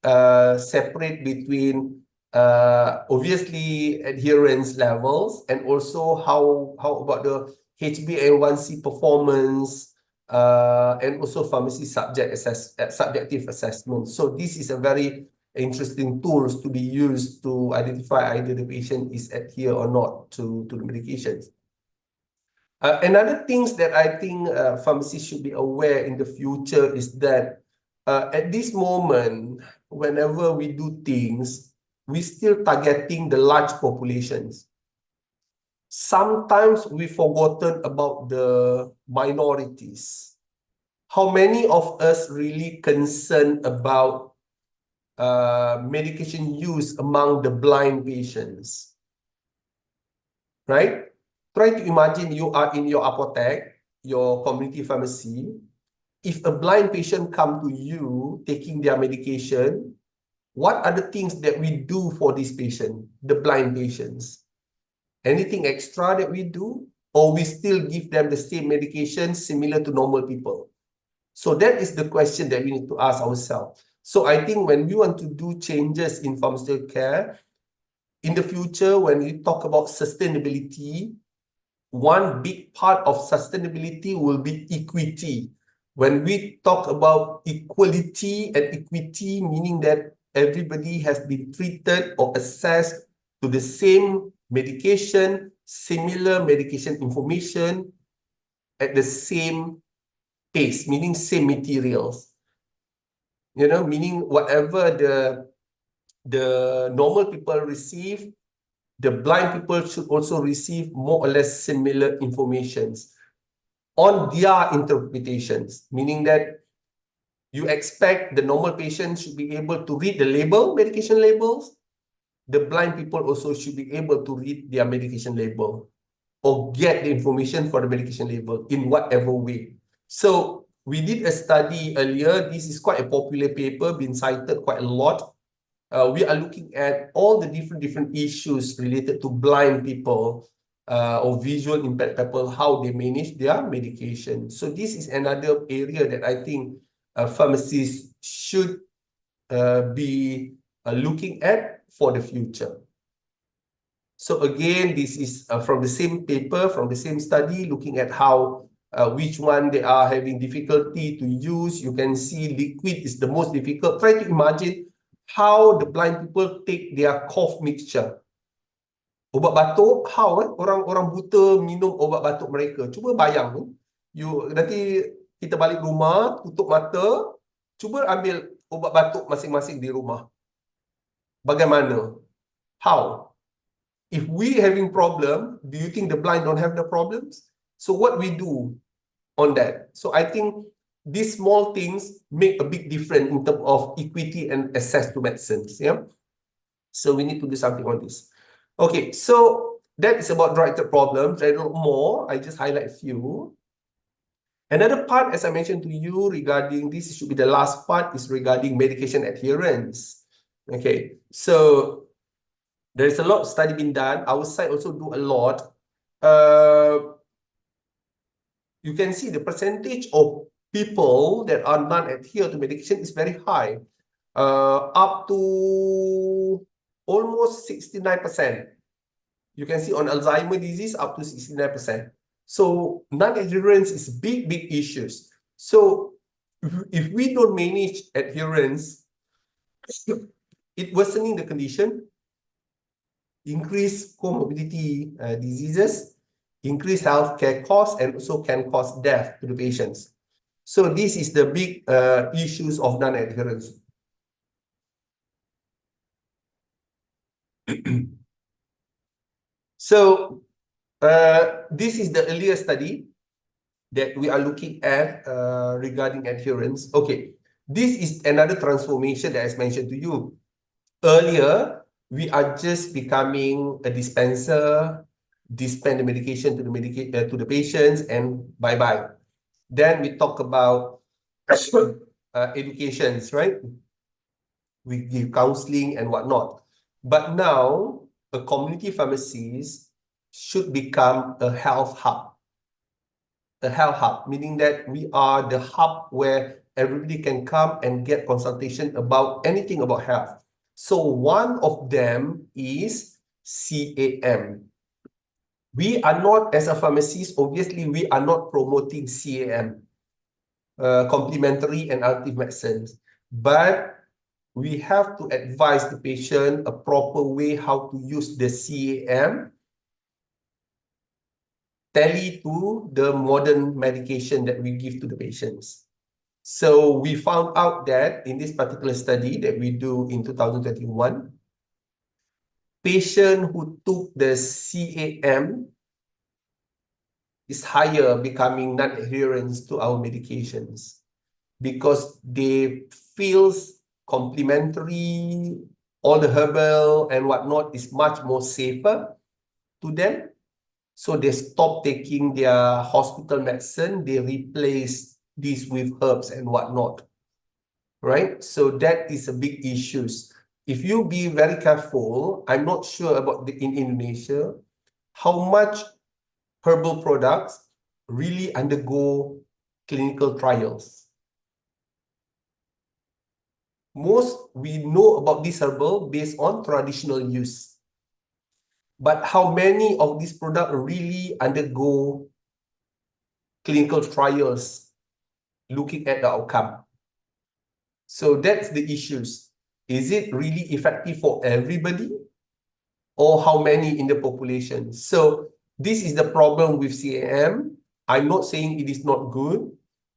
separate between obviously adherence levels, and also how about the HbA1c performance, and also pharmacy subjective assessment. So this is a very interesting tools to be used to identify either the patient is adhere or not to the medications. Another things that I think pharmacists should be aware in the future is that at this moment, whenever we do things, we still targeting the large populations. Sometimes we forgotten about the minorities. How many of us really concerned about medication use among the blind patients? Right? Try to imagine you are in your apothec, your community pharmacy. If a blind patient come to you taking their medication, what are the things that we do for this patient, the blind patients? Anything extra that we do? Or we still give them the same medication similar to normal people? So that is the question that we need to ask ourselves. So I think when we want to do changes in pharmaceutical care, in the future, when we talk about sustainability, one big part of sustainability will be equity. When we talk about equality and equity, meaning that everybody has been treated or assessed to the same medication, similar medication information at the same pace, meaning same materials. You know, meaning whatever the normal people receive, the blind people should also receive more or less similar informations on their interpretations, meaning that you expect the normal patient should be able to read the label, medication labels. The blind people also should be able to read their medication label or get the information for the medication label in whatever way. So we did a study earlier. This is quite a popular paper, been cited quite a lot. We are looking at all the different issues related to blind people or visual impaired people, how they manage their medication. So this is another area that I think pharmacists should be looking at for the future. So again, this is from the same paper, from the same study, looking at how which one they are having difficulty to use. You can see liquid is the most difficult. Try to imagine how the blind people take their cough mixture. Ubat batuk, how orang-orang buta minum ubat batuk mereka. Cuba bayang, you nanti kita balik rumah, tutup mata, cuba ambil ubat batuk masing-masing di rumah. Bagaimana? How? If we having problem, do you think the blind don't have the problems? So what we do on that? So I think these small things make a big difference in terms of equity and access to medicines. Yeah. So we need to do something on this. Okay, so that is about directed problems. There are more. I just highlight a few. Another part, as I mentioned to you, regarding this should be the last part, is regarding medication adherence. Okay, so there's a lot of study being done. Our side also do a lot. You can see the percentage of people that are non-adhere to medication is very high, up to almost 69%. You can see on Alzheimer's disease up to 69%. So non-adherence is big issues. So if we don't manage adherence, it worsening the condition, increase comorbidity diseases, increase healthcare costs, and also can cause death to the patients. So this is the big issues of non-adherence. So this is the earlier study that we are looking at regarding adherence. Okay, this is another transformation that I mentioned to you. Earlier, we are just becoming a dispenser, dispense the medication to the patients, and bye-bye. Then we talk about educations, right? We give counseling and whatnot. But now, a community pharmacist should become a health hub. A health hub, meaning that we are the hub where everybody can come and get consultation about anything about health. So one of them is CAM. We are not, as a pharmacist, obviously, we are not promoting CAM, complementary and alternative medicines. But we have to advise the patient a proper way how to use the CAM tally to the modern medication that we give to the patients. So we found out that in this particular study that we do in 2021, patient who took the CAM is higher becoming non-adherence to our medications because they feels complementary, all the herbal and whatnot is much more safer to them. So they stop taking their hospital medicine, they replace this with herbs and whatnot, right? So that is a big issue. If you be very careful, I'm not sure about in Indonesia, how much herbal products really undergo clinical trials. Most we know about this herbal based on traditional use. But how many of these products really undergo clinical trials looking at the outcome? So that's the issues. Is it really effective for everybody? Or how many in the population? So this is the problem with CAM. I'm not saying it is not good,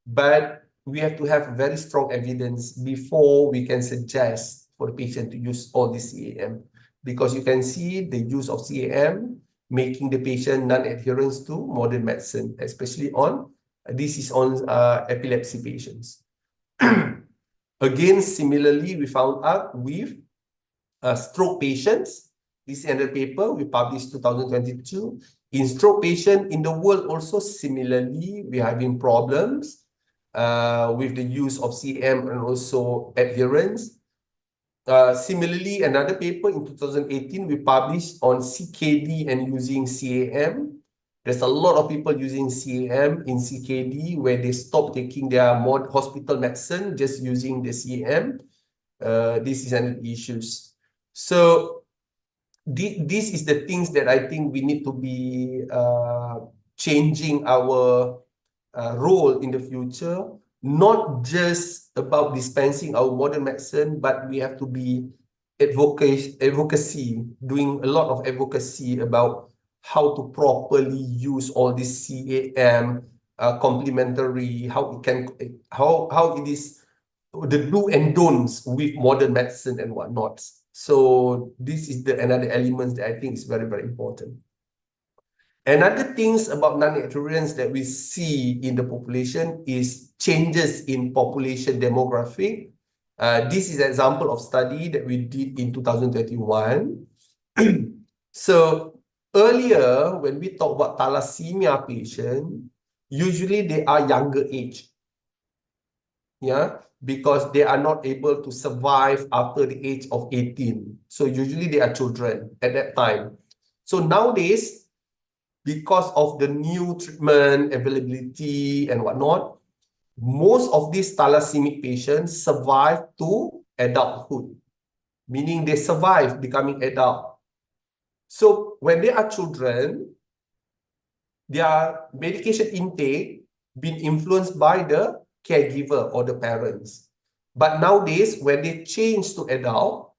but we have to have very strong evidence before we can suggest for the patient to use all this CAM. Because you can see the use of CAM making the patient non-adherence to modern medicine, especially on epilepsy patients. Again, similarly, we found out with stroke patients. This is another paper we published 2022. In stroke patient in the world also similarly, we are having problems with the use of CAM and also adherence. Similarly, another paper in 2018, we published on CKD and using CAM. There's a lot of people using CAM in CKD where they stop taking their hospital medicine, just using the CAM. This is an issue. So this is the things that I think we need to be changing our role in the future, not just about dispensing our modern medicine, but we have to be advocacy, doing a lot of advocacy about how to properly use all this CAM, complementary, how it is the do and don'ts with modern medicine and whatnot. So this is another element that I think is very, very important. Another things about non-adherence that we see in the population is changes in population demographic. This is an example of study that we did in 2021. So earlier, when we talk about thalassemia patient, usually they are younger age. Yeah, because they are not able to survive after the age of 18. So usually they are children at that time. So nowadays, because of the new treatment availability and whatnot, most of these thalassemia patients survive to adulthood, meaning they survive becoming adult. So when they are children, their medication intake been influenced by the caregiver or the parents. But nowadays, when they change to adult,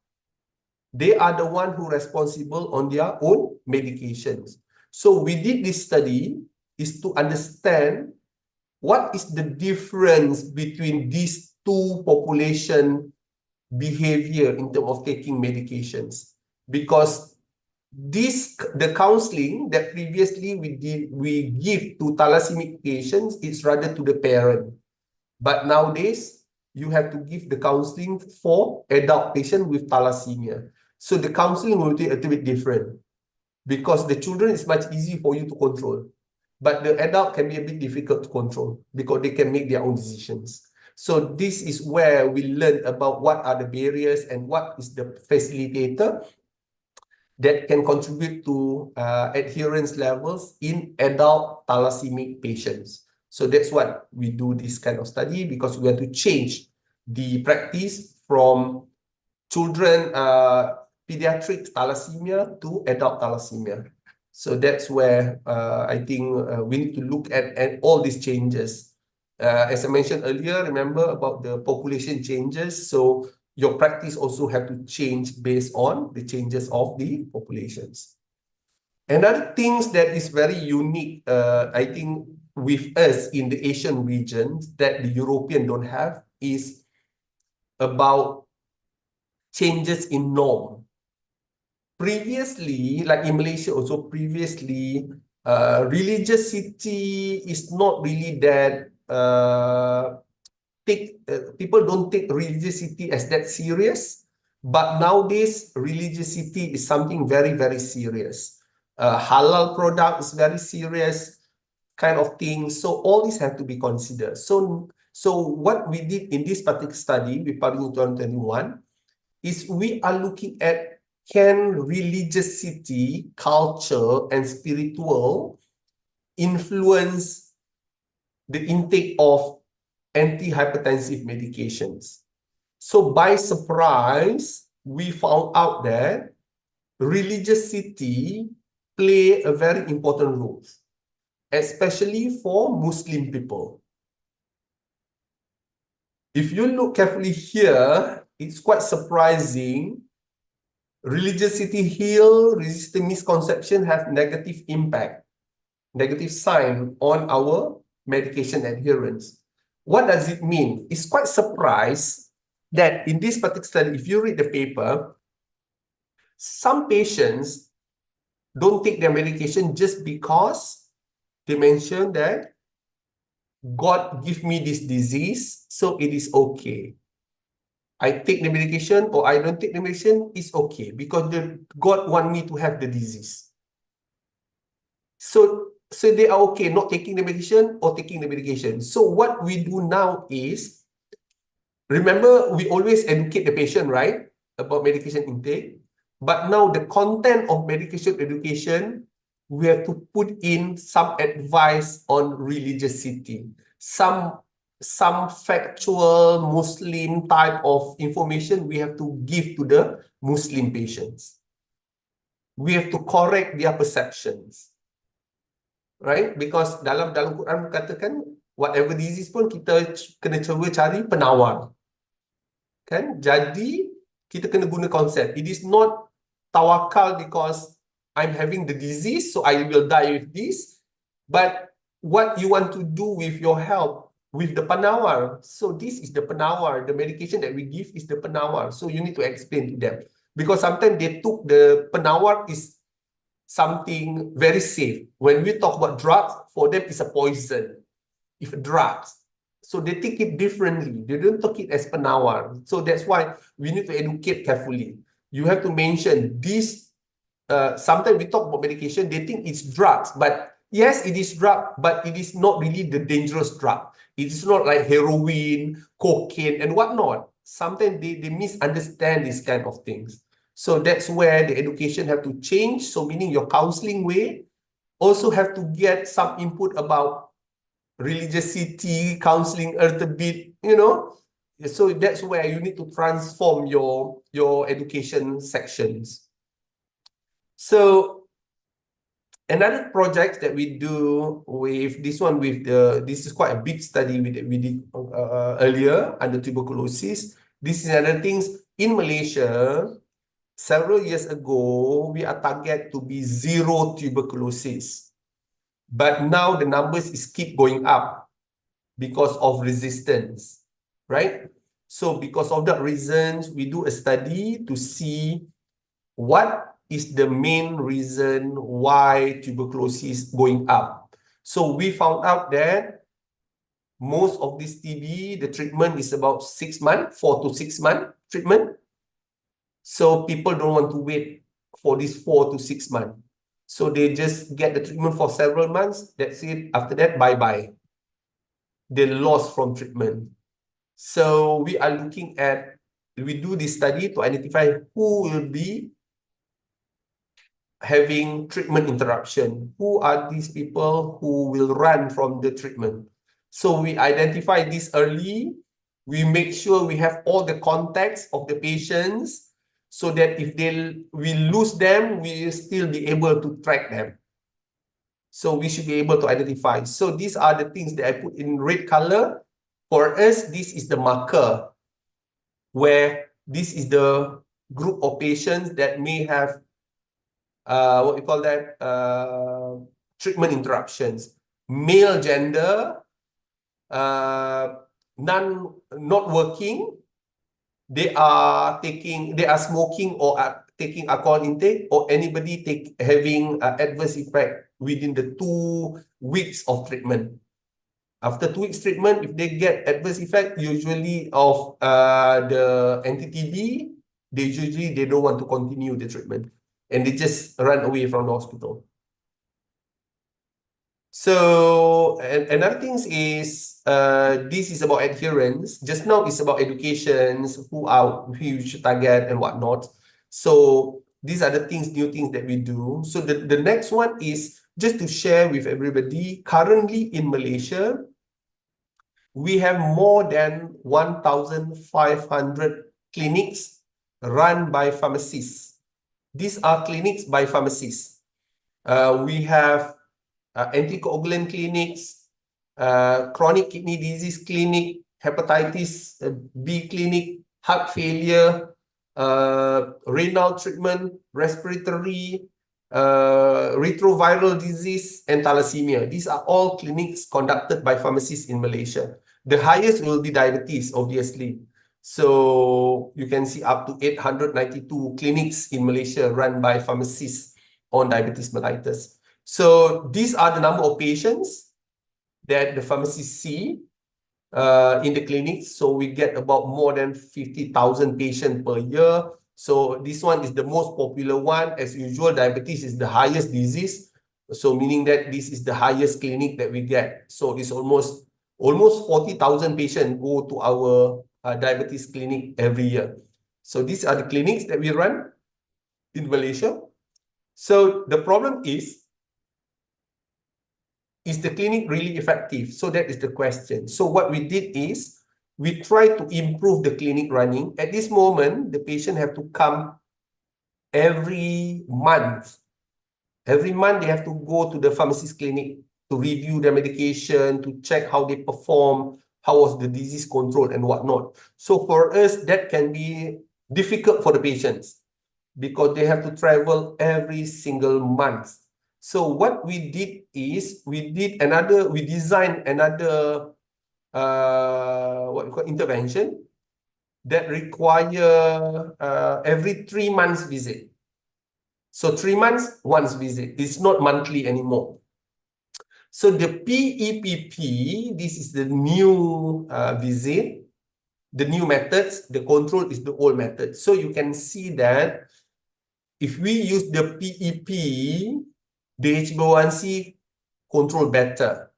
they are the one who responsible on their own medications. So we did this study is to understand what is the difference between these two population behavior in terms of taking medications. Because the counseling that previously we give to thalassemic patients is rather to the parent. But nowadays, you have to give the counseling for adult patient with thalassemia. So the counseling will be a little bit different because the children is much easy for you to control. But the adult can be a bit difficult to control because they can make their own decisions. So this is where we learn about what are the barriers and what is the facilitator that can contribute to adherence levels in adult thalassemic patients. So that's what we do this kind of study because we want to change the practice from children pediatric thalassemia to adult thalassemia. So that's where I think we need to look at all these changes. As I mentioned earlier, remember about the population changes. So your practice also have to change based on the changes of the populations. Another things that is very unique, I think, with us in the Asian region that the European don't have is about changes in norm. Previously, like in Malaysia also previously, religiosity is not really that people don't take religiosity as that serious, but nowadays religiosity is something very, very serious. Halal product is very serious kind of thing. So all these have to be considered. So what we did in this particular study, we published in 2021, is we are looking at can religiosity, culture, and spiritual influence the intake of antihypertensive medications. So by surprise, we found out that religiosity play a very important role, especially for Muslim people. If you look carefully here, it's quite surprising. Religiosity heal, resisting misconception have negative impact, negative sign on our medication adherence. What does it mean? It's quite surprised that in this particular study, if you read the paper, some patients don't take their medication just because they mention that God give me this disease, so it is okay. I take the medication or I don't take the medication, it's okay because God want me to have the disease. So they are okay not taking the medication or taking the medication. So what we do now is, remember, we always educate the patient, right, about medication intake. But now the content of medication education, we have to put in some advice on religiosity, some factual Muslim type of information we have to give to the Muslim patients. We have to correct their perceptions, right? Because dalam Quran katakan whatever disease pun kita kena cuba cari penawar. Kan? Jadi kita kena guna konsep. It is not tawakal because I'm having the disease, so I will die with this. But what you want to do with your health, with the penawar. So this is the penawar. The medication that we give is the penawar. So you need to explain to them. Because sometimes they took the penawar is something very safe. When we talk about drugs, for them it's a poison. If drugs. So they take it differently. They don't take it as penawar. So that's why we need to educate carefully. You have to mention this. Sometimes we talk about medication, they think it's drugs, but Yes, it is drug, but it is not really the dangerous drug. It is not like heroin, cocaine, and whatnot. Sometimes they misunderstand these kind of things. So that's where the education have to change. So meaning your counseling way also have to get some input about religiosity, counseling a little bit, you know. So that's where you need to transform your education sections. So another project that we do with this one, this is quite a big study we did earlier under tuberculosis. This is another things in Malaysia. Several years ago, we are target to be zero tuberculosis, but now the numbers is keep going up because of resistance, right? So because of that reasons, we do a study to see what is the main reason why tuberculosis going up. So we found out that most of this TB, the treatment is about 6 months, 4 to 6 month treatment. So people don't want to wait for this 4 to 6 months. So they just get the treatment for several months. That's it. After that, bye-bye. They lost from treatment. So we are looking at, we do this study to identify who will be having treatment interruption. Who are these people who will run from the treatment? So we identify this early. We make sure we have all the contacts of the patients so that if we lose them, we will still be able to track them. So we should be able to identify. So these are the things that I put in red color. For us, this is the marker where this is the group of patients that may have what we call that treatment interruptions. Male gender, not working, they are smoking or are taking alcohol intake, or anybody having adverse effect within the 2 weeks of treatment. After 2 weeks treatment, if they get adverse effect, usually of the anti-TB, they don't want to continue the treatment and they just run away from the hospital. So another thing is this is about adherence. Just now it's about educations, who you should target and whatnot. So these are the new things that we do. So the next one is just to share with everybody. Currently in Malaysia, we have more than 1,500 clinics run by pharmacists. These are clinics by pharmacists. We have anticoagulant clinics, chronic kidney disease clinic, hepatitis B clinic, heart failure, renal treatment, respiratory, retroviral disease, and thalassemia. These are all clinics conducted by pharmacists in Malaysia. The highest will be diabetes, obviously. So you can see up to 892 clinics in Malaysia run by pharmacists on diabetes mellitus. So these are the number of patients that the pharmacists see in the clinics. So we get about more than 50,000 patients per year. So this one is the most popular one. As usual, diabetes is the highest disease. So meaning that this is the highest clinic that we get. So it's almost 40,000 patients go to our diabetes clinic every year. So these are the clinics that we run in Malaysia. So the problem is the clinic really effective? So that is the question. So what we did is we try to improve the clinic running. At this moment, the patient have to come every month. Every month, they have to go to the pharmacist clinic to review their medication, to check how they perform, how was the disease control and whatnot. So for us, that can be difficult for the patients because they have to travel every single month. So what we did is we designed another what we call intervention that require every 3 months visit. So 3 months, once visit. It's not monthly anymore. So the PEPP, this is the new visit, the new methods. The control is the old method. So you can see that if we use the PEP, the HbA1c control better.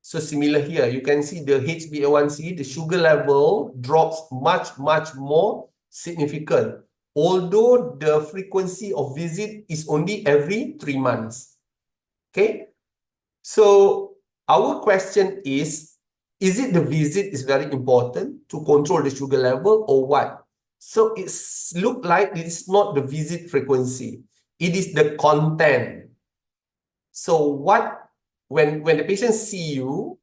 So similar here, you can see the HbA1c, the sugar level drops much more significant. Although the frequency of visit is only every 3 months. Okay, so our question is it the visit is very important to control the sugar level or what? So it's look like it's not the visit frequency, it is the content. So when the patients see you,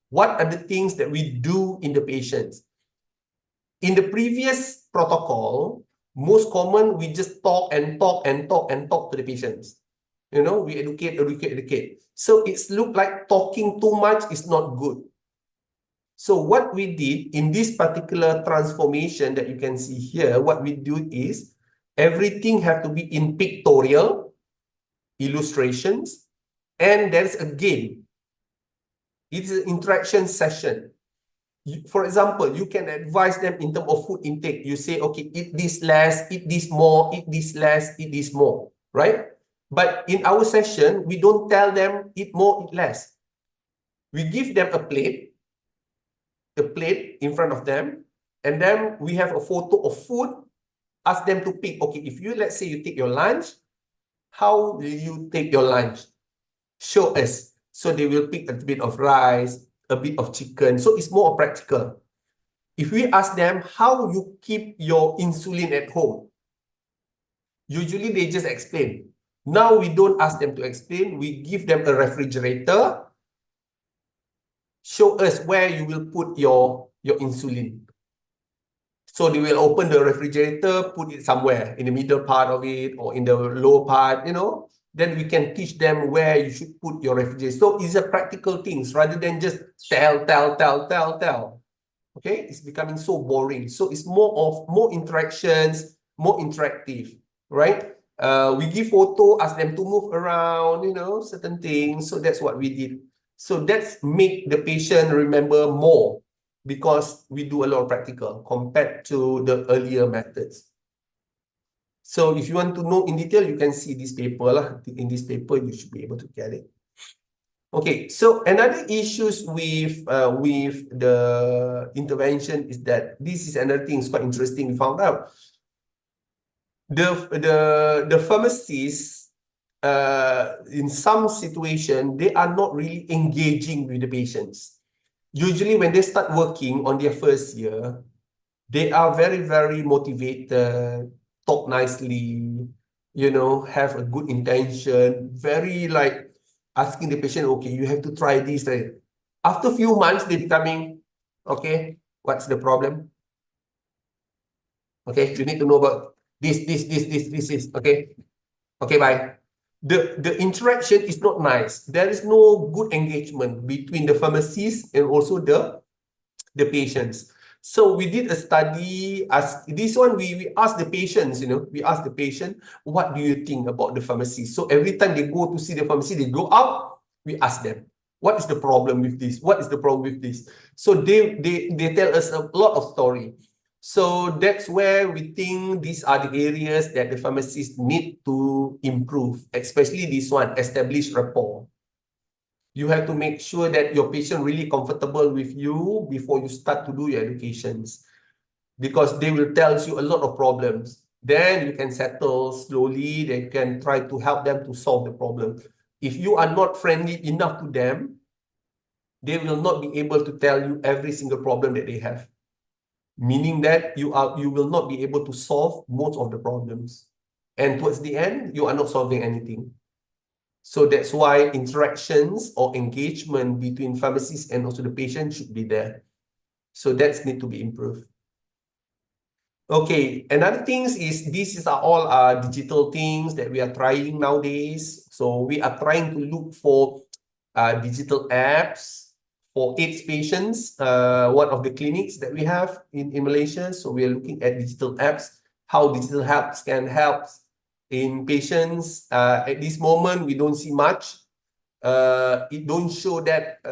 what are the things that we do in the patients? In the previous protocol, most common, we just talk to the patients. You know, we educate. So it's look like talking too much is not good. So what we did in this particular transformation that you can see here, what we do is everything have to be in pictorial, illustrations, and there's a game. It's an interaction session. For example, you can advise them in terms of food intake. You say, okay, eat this less, eat this more, eat this less, eat this more, right? But in our session, we don't tell them eat more, eat less. We give them a plate in front of them, and then we have a photo of food, ask them to pick, okay, if you, let's say you take your lunch, how will you take your lunch? Show us. So they will pick a bit of rice, a bit of chicken. So it's more practical. If we ask them how you keep your insulin at home, usually they just explain. Now we don't ask them to explain. We give them a refrigerator. Show us where you will put your insulin. So they will open the refrigerator, put it somewhere in the middle part of it or in the lower part, you know. Then we can teach them where you should put your refrigerator. So it's a practical things rather than just tell. Okay, it's becoming so boring. So it's more interactions, more interactive, right? We give photo, ask them to move around, you know, certain things. So that's what we did. So that's make the patient remember more because we do a lot of practical compared to the earlier methods. So if you want to know in detail, you can see this paper. In this paper, you should be able to get it. Okay, so another issues with the intervention is that this is another thing is quite interesting. We found out the pharmacists in some situation they are not really engaging with the patients. Usually, when they start working on their first year, they are very motivated, talk nicely, you know, have a good intention, very like asking the patient, okay, you have to try this. Right? After a few months, they becoming, okay, what's the problem? Okay, you need to know about this is, okay. Okay, bye. The interaction is not nice. There is no good engagement between the pharmacist and also the patients. So we did a study as this one, we asked the patients, you know, we asked the patient, what do you think about the pharmacy? So every time they go to see the pharmacy, they go out, we ask them, what is the problem with this? What is the problem with this? So they tell us a lot of story. So that's where we think these are the areas that the pharmacists need to improve, especially this one, establish rapport. You have to make sure that your patient really comfortable with you before you start to do your educations, because they will tell you a lot of problems. Then you can settle slowly. They can try to help them to solve the problem. If you are not friendly enough to them, they will not be able to tell you every single problem that they have. Meaning that you will not be able to solve most of the problems. And towards the end, you are not solving anything. So that's why interactions or engagement between pharmacists and also the patient should be there. So that's need to be improved. Okay, another things is these are all digital things that we are trying nowadays. So we are trying to look for digital apps for AIDS patients, one of the clinics that we have in Malaysia. So we are looking at digital apps, how digital apps can help in patients. At this moment, we don't see much. It don't show that,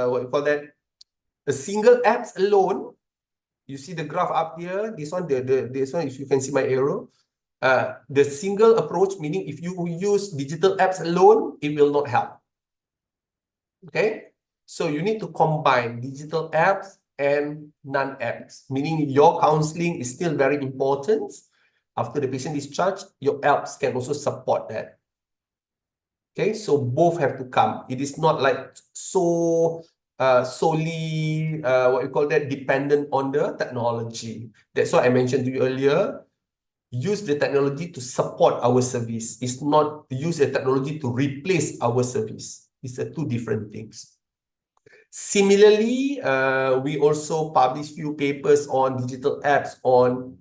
what you call that, the single apps alone. You see the graph up here, this one, this one, if you can see my arrow. The single approach, meaning if you use digital apps alone, it will not help. Okay, so you need to combine digital apps and non-apps, meaning your counseling is still very important. After the patient is discharged, your apps can also support that. Okay, so both have to come. It is not like so solely what we call that, dependent on the technology. That's why I mentioned to you earlier. Use the technology to support our service. It's not use the technology to replace our service. It's two different things. Similarly, we also publish few papers on digital apps on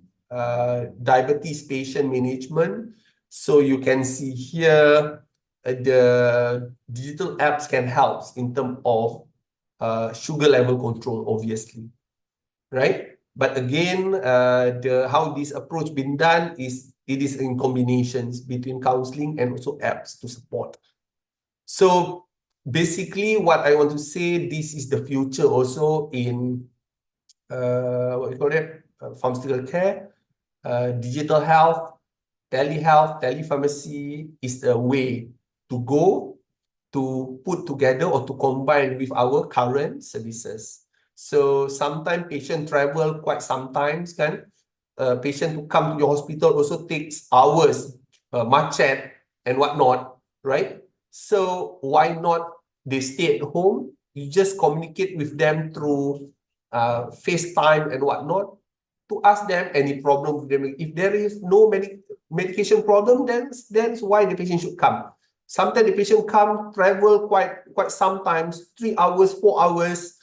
diabetes patient management. So you can see here the digital apps can help in terms of sugar level control, obviously, right? But again, how this approach been done is it is in combinations between counseling and also apps to support. So basically, what I want to say, this is the future also in what we call it, pharmaceutical care, digital health, telehealth, telepharmacy is the way to go to put together or to combine with our current services. So sometimes patient travel quite sometimes can patient to come to your hospital also takes hours, macet and whatnot, right? So why not they stay at home? You just communicate with them through FaceTime and whatnot to ask them any problem with them. If there is no medication problem, then that's why the patient should come. Sometimes the patient come, travel quite sometimes, 3 hours, 4 hours.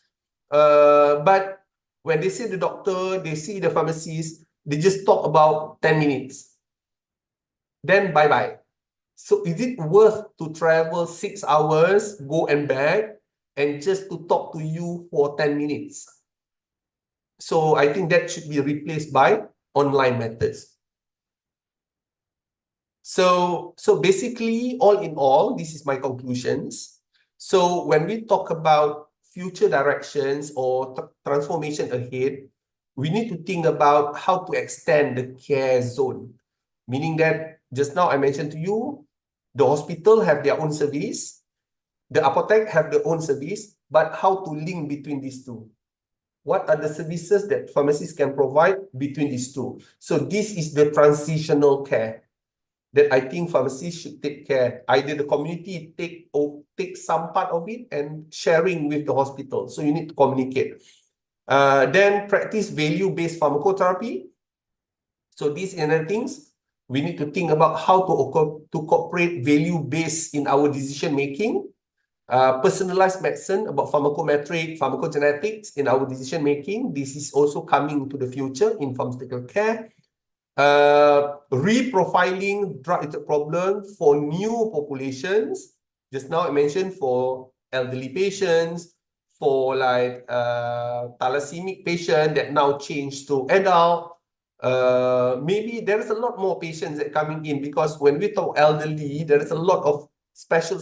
But when they see the doctor, they see the pharmacist, they just talk about 10 minutes. Then bye-bye. So is it worth to travel 6 hours, go and back, and just to talk to you for 10 minutes? So I think that should be replaced by online methods. So basically, all in all, this is my conclusions. So when we talk about future directions or transformation ahead, we need to think about how to extend the care zone. Meaning that just now I mentioned to you, the hospital have their own service, the apothec have their own service, but how to link between these two? What are the services that pharmacists can provide between these two? So this is the transitional care that I think pharmacists should take care. Either the community take some part of it and sharing with the hospital. So you need to communicate. Then practice value-based pharmacotherapy. So these other things we need to think about how to incorporate value-based in our decision making. Personalized medicine about pharmacometric, pharmacogenetics in our decision making. This is also coming to the future in pharmaceutical care. Reprofiling drug-related problem for new populations. Just now I mentioned for elderly patients, for like thalassaemic patient that now changed to adult. Maybe there is a lot more patients that coming in because when we talk elderly, there is a lot of special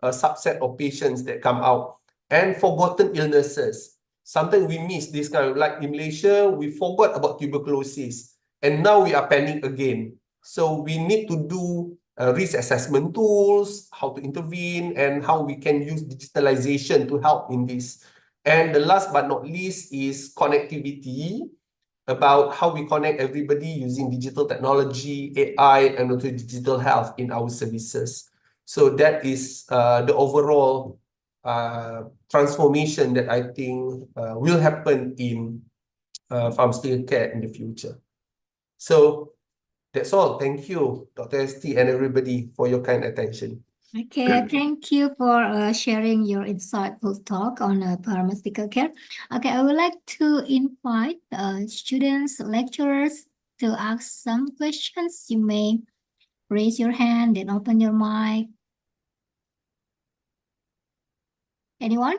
subset of patients that come out. And forgotten illnesses. Sometimes we miss this kind of, like in Malaysia, we forgot about tuberculosis. And now we are panicking again. So we need to do risk assessment tools, how to intervene, and how we can use digitalization to help in this. And the last but not least is connectivity, about how we connect everybody using digital technology, AI, and also digital health in our services. So that is the overall transformation that I think will happen in pharmaceutical care in the future. So that's all. Thank you, Dr. ST and everybody for your kind attention. Okay, thank you for sharing your insightful talk on pharmaceutical care. Okay, I would like to invite students, lecturers to ask some questions. You may raise your hand and open your mic. Anyone?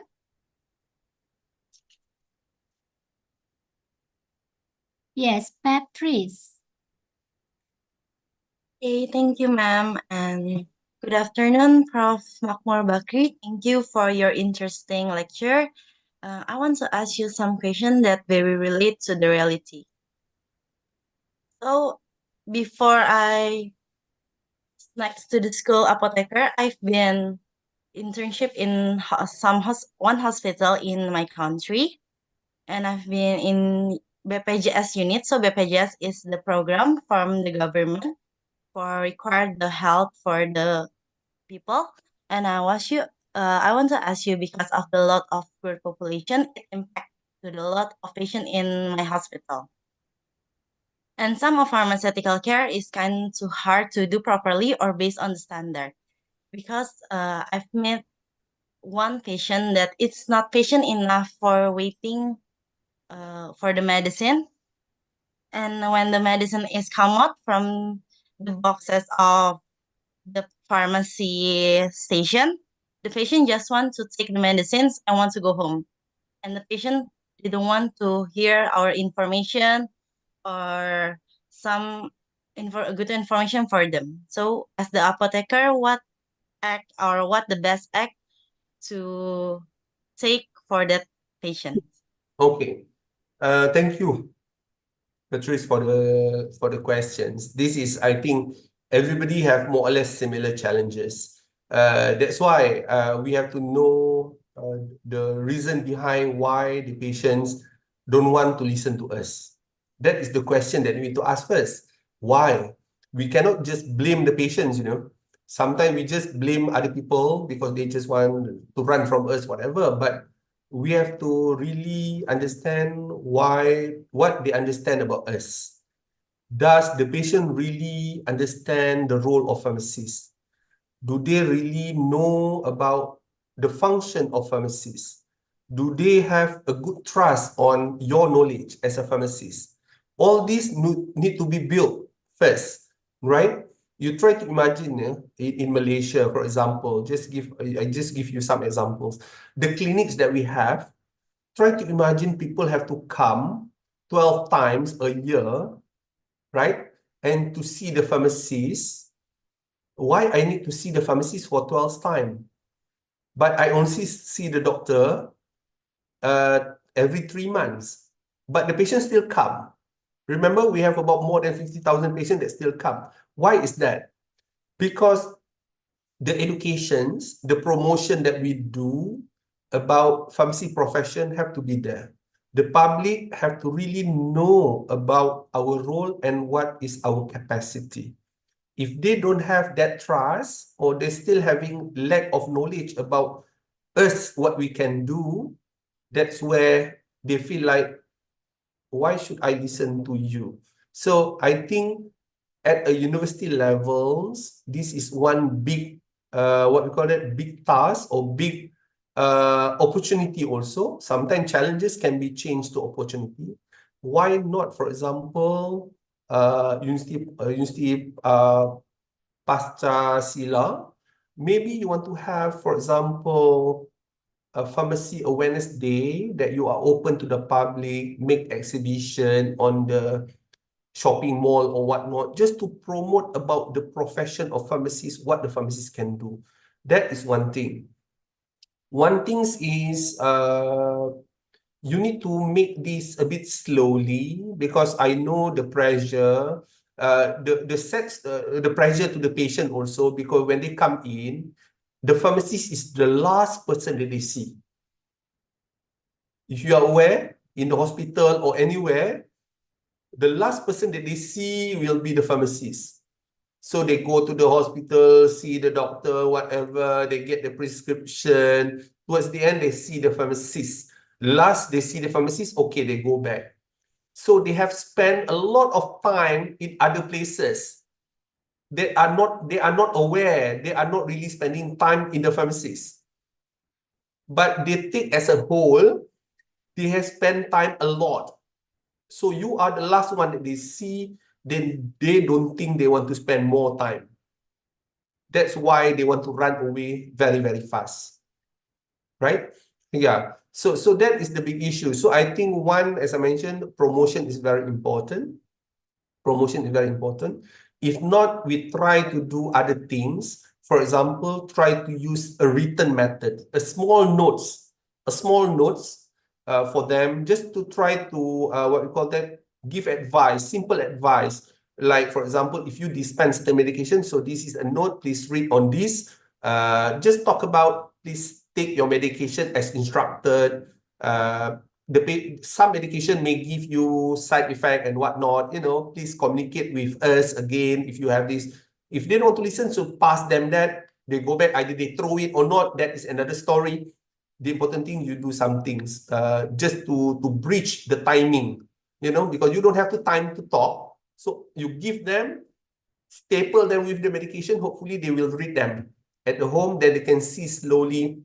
Yes, Patrice. Okay, thank you, ma'am, and good afternoon, Prof. Makmur Bakri. Thank you for your interesting lecture. I want to ask you some questions that very relate to the reality. So, before I next to the school apotheker, I've been internship in one hospital in my country, and I've been in BPJS unit. So BPJS is the program from the government for required the health for the people. And I want to ask you, because of the lot of poor population, it impacts to the lot of patient in my hospital. And some of pharmaceutical care is kind too hard to do properly or based on the standard. Because I've met one patient that it's not patient enough for waiting for the medicine. And when the medicine is come out from the boxes of the pharmacy station, the patient just want to take the medicines and want to go home. And the patient didn't want to hear our information or some good information for them. So as the apotheker, what act or what the best act to take for that patient? Okay. Thank you, Patrice, for the questions. This is, I think, everybody have more or less similar challenges. That's why we have to know the reason behind why the patients don't want to listen to us. That is the question that we need to ask first. Why? We cannot just blame the patients, you know. Sometimes we just blame other people because they just want to run from us, whatever. But we have to really understand what they understand about us. Does the patient really understand the role of pharmacists? Do they really know about the function of pharmacists? Do they have a good trust on your knowledge as a pharmacist? All these need to be built first, right? You try to imagine in Malaysia, for example, I just give you some examples. The clinics that we have, try to imagine people have to come 12 times a year, right? And to see the pharmacist. Why I need to see the pharmacist for 12 times? But I only see the doctor every 3 months. But the patients still come. Remember, we have about more than 50,000 patients that still come. Why is that? Because the educations, the promotion that we do about pharmacy profession have to be there. The public have to really know about our role and what is our capacity. If they don't have that trust, or they're still having lack of knowledge about us, what we can do, that's where they feel like, why should I listen to you? So I think at a university levels, this is one big, what we call it, big task or big opportunity also. Sometimes challenges can be changed to opportunity. Why not, for example, University Pancasila, maybe you want to have, for example, a pharmacy awareness day that you are open to the public, make exhibition on the shopping mall or whatnot, just to promote about the profession of pharmacists, what the pharmacists can do. That is one thing. One thing is you need to make this a bit slowly, because I know the pressure, the pressure to the patient also, because when they come in, the pharmacist is the last person that they see. If you are aware, in the hospital or anywhere, the last person that they see will be the pharmacist. So they go to the hospital, see the doctor, whatever, they get the prescription. Towards the end, they see the pharmacist. Last, they see the pharmacist, okay, they go back. So they have spent a lot of time in other places. They are not aware, they are not really spending time in the pharmacist. But they take as a whole, they have spent time a lot. So you are the last one that they see, then they don't think they want to spend more time. That's why they want to run away very, very fast. Right? Yeah. So that is the big issue. So I think one, as I mentioned, promotion is very important. Promotion is very important. If not, we try to do other things. For example, try to use a written method, a small notes for them, just to try to, what we call that, give advice, simple advice. Like, for example, if you dispense the medication, so this is a note, please read on this. Just talk about, please take your medication as instructed. Some medication may give you side effect and whatnot. Please communicate with us again if you have this. If they don't want to listen, so pass them that. They go back, either they throw it or not. That is another story. The important thing, you do some things just to bridge the timing, because you don't have the time to talk. So you give them, staple them with the medication. Hopefully they will read them at the home. Then they can see slowly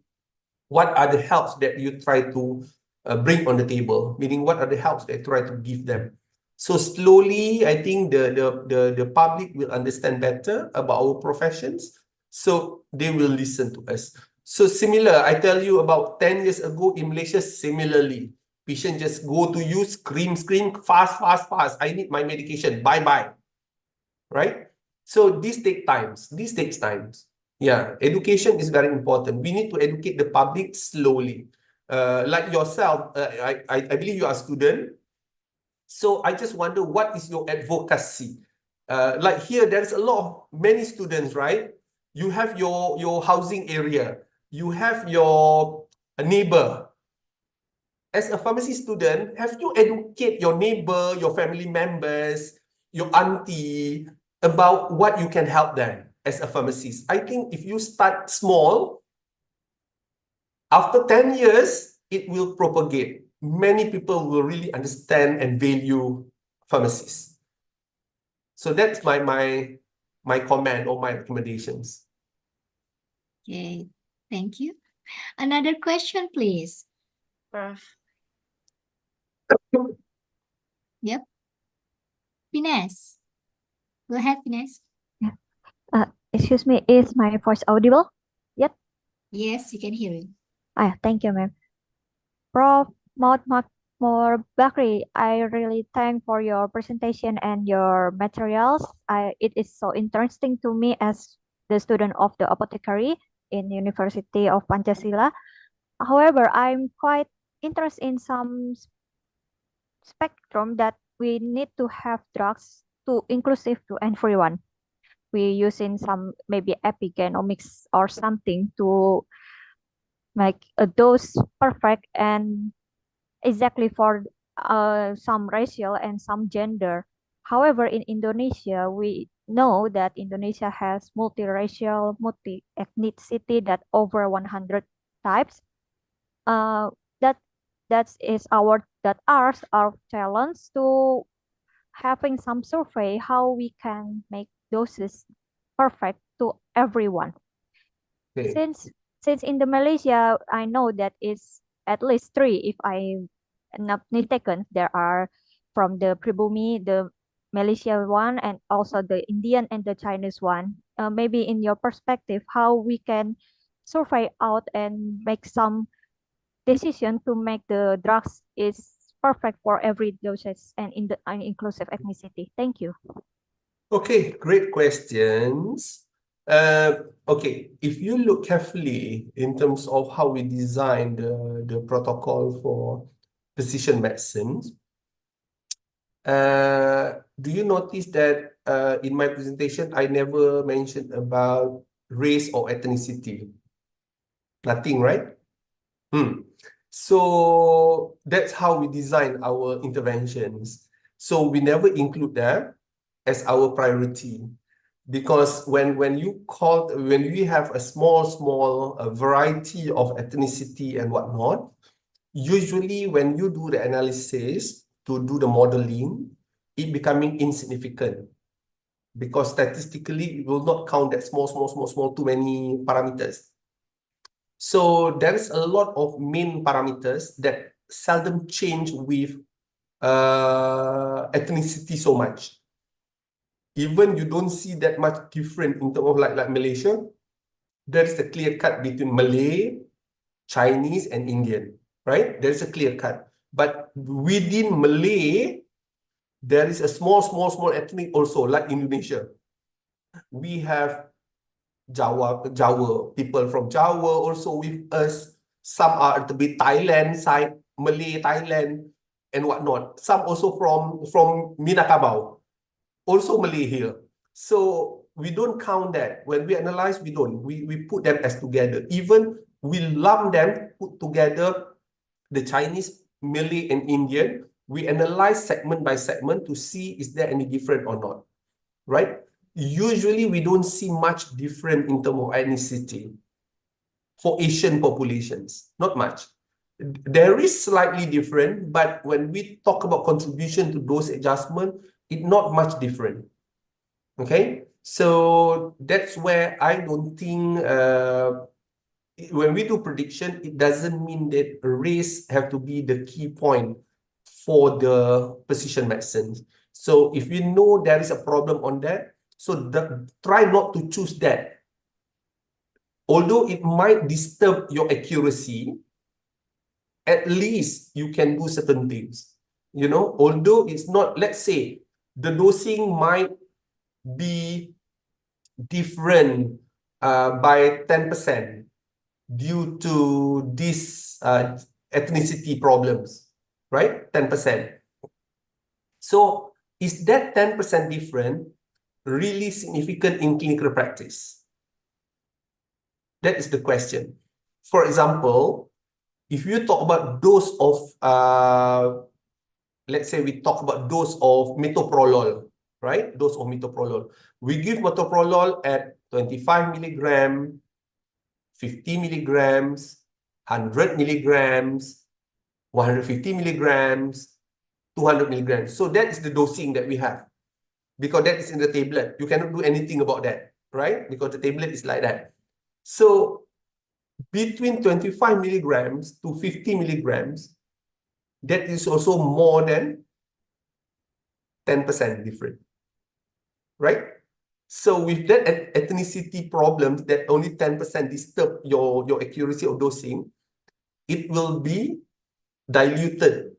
what are the helps that you try to bring on the table, meaning what are the helps that you try to give them. So slowly, I think the public will understand better about our professions, so they will listen to us. So similar, I tell you, about 10 years ago in Malaysia, similarly, patient just go to you, scream, fast. I need my medication, bye, right? So this takes time. Yeah, education is very important. We need to educate the public slowly. Like yourself, I believe you are a student. So I just wonder, what is your advocacy? Like here, there's many students, right? You have your housing area. You have your neighbor. As a pharmacy student, have you educate your neighbor, your family members, your auntie about what you can help them as a pharmacist? I think if you start small, after 10 years, it will propagate. Many people will really understand and value pharmacists. So that's my comment or my recommendations. Okay, thank you. Another question, please. Prof. Yep. Finesse. Go ahead, Finesse. Excuse me, is my voice audible? Yep. Yes, you can hear it. Thank you, ma'am. Prof. Makmur Bakri, I really thank for your presentation and your materials. It is so interesting to me as the student of the apothecary in University of Pancasila. However, I'm quite interested in some spectrum that we need to have drugs to inclusive to everyone. We using some maybe epigenomics or something to make a dose perfect and exactly for some racial and some gender. However, in Indonesia, we know that Indonesia has multiracial, multi-ethnicity that over 100 types. That are our talents to having some survey how we can make doses perfect to everyone. Okay. Since in the Malaysia, I know that it's at least three, if I not mistaken. There are from the Pribumi, the Malaysia one, and also the Indian and the Chinese one. Maybe in your perspective, how we can survey out and make some decision to make the drugs is perfect for every doses and in the inclusive ethnicity. Thank you. Okay, great questions. Okay, if you look carefully in terms of how we design the protocol for precision medicine, do you notice that in my presentation, I never mentioned about race or ethnicity? Nothing, right? So that's how we design our interventions. So we never include that as our priority, because when we have a small variety of ethnicity and whatnot, usually when you do the analysis to do the modeling, it becoming insignificant, because statistically it will not count that small too many parameters. So there is a lot of main parameters that seldom change with ethnicity so much. Even you don't see that much different in terms of like Malaysia. There is a clear cut between Malay, Chinese, and Indian, right? There is a clear cut. But within Malay, there is a small ethnic also, like Indonesia. We have Jawa people from Jawa also with us. Some are a bit Thailand side, Malay Thailand, and whatnot. Some also from Minangkabau, also Malay here. So we don't count that. When we analyze, we don't. We put them as together. Even we lump them, put together the Chinese, Malay, and Indian. We analyze segment by segment to see is there any different or not, right? Usually, we don't see much different in terms of ethnicity for Asian populations, not much. There is slightly different, but when we talk about contribution to dose adjustment, it's not much different. Okay, so that's where I don't think when we do prediction, it doesn't mean that race have to be the key point for the precision medicine. So if you know there is a problem on that, so try not to choose that. Although it might disturb your accuracy, at least you can do certain things. You know, although it's not, let's say, the dosing might be different by 10% due to these ethnicity problems, right? 10%. So is that 10% different really significant in clinical practice? That is the question. For example, if you talk about dose of, let's say we talk about dose of metoprolol, right? Dose of metoprolol. We give metoprolol at 25 milligram, 50 milligrams, 100 milligrams, 150 milligrams, 200 milligrams. So that is the dosing that we have. Because that is in the tablet. You cannot do anything about that, right? Because the tablet is like that. So between 25 milligrams to 50 milligrams, that is also more than 10% different, right? So with that ethnicity problem, that only 10% disturb your accuracy of dosing, it will be diluted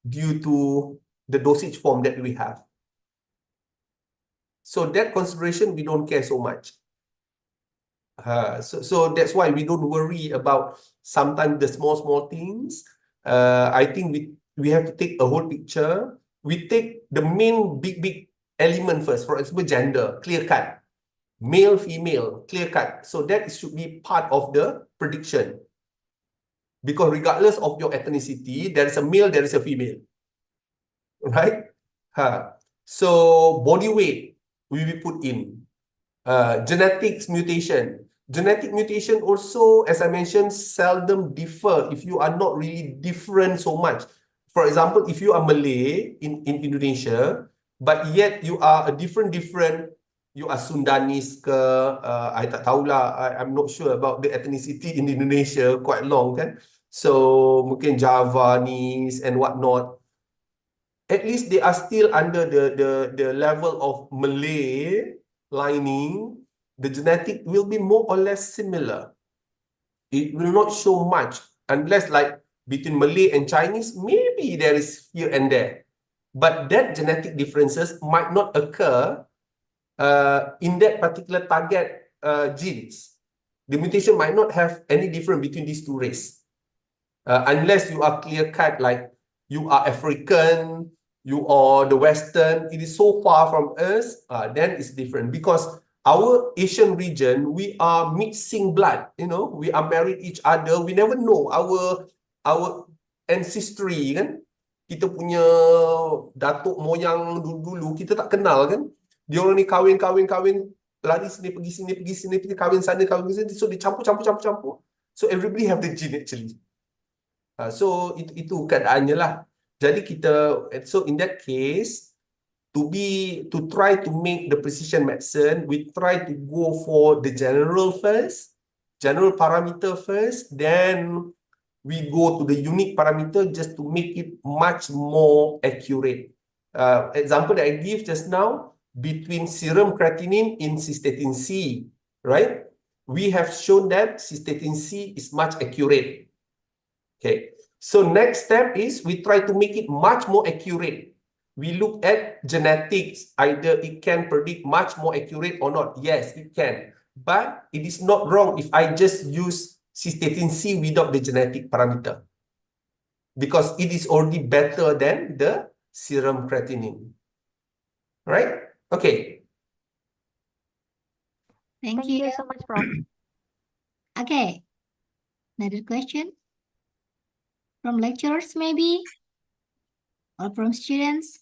due to the dosage form that we have. So that consideration, we don't care so much. So that's why we don't worry about sometimes the small things. I think we have to take a whole picture. We take the main big element first. For example, gender, clear cut. Male, female, clear cut. So that should be part of the prediction. Because regardless of your ethnicity, there is a male, there is a female. Right? So body weight will be put in. Genetics mutation. Genetic mutation also, as I mentioned, seldom differ if you are not really different so much. For example, if you are Malay in Indonesia, but yet you are a different, you are Sundanese ke, I tak tahulah, I'm not sure about the ethnicity in Indonesia, quite long kan. So mungkin Javanese and whatnot. At least they are still under the level of Malay lining. The genetic will be more or less similar. It will not show much unless like between Malay and Chinese, maybe there is here and there. But that genetic differences might not occur in that particular target genes. The mutation might not have any difference between these two races. Unless you are clear-cut, like you are African, you are the Western, it is so far from us, then it's different. Because our Asian region, we are mixing blood, you know, we are married each other, we never know our ancestry, kan? Kita punya datuk moyang dulu, kita tak kenal, kan? Dia orang ni kahwin, lari sini, pergi sini, kahwin sana, kahwin sini, so dia campur. So everybody have the gene actually. So itu keadaannya lah. Jadi so in that case, to try to make the precision medicine, we try to go for the general parameter first, then we go to the unique parameter just to make it much more accurate. Example that I give just now, between serum creatinine in cystatin C, right? We have shown that cystatin C is much accurate. Okay, so next step is we try to make it much more accurate. We look at genetics, either it can predict much more accurate or not. Yes, it can. But it is not wrong if I just use cystatin C without the genetic parameter. Because it is already better than the serum creatinine. Right? Okay. Thank Thank you. you so much, Prof. Okay, another question from lecturers maybe, or from students.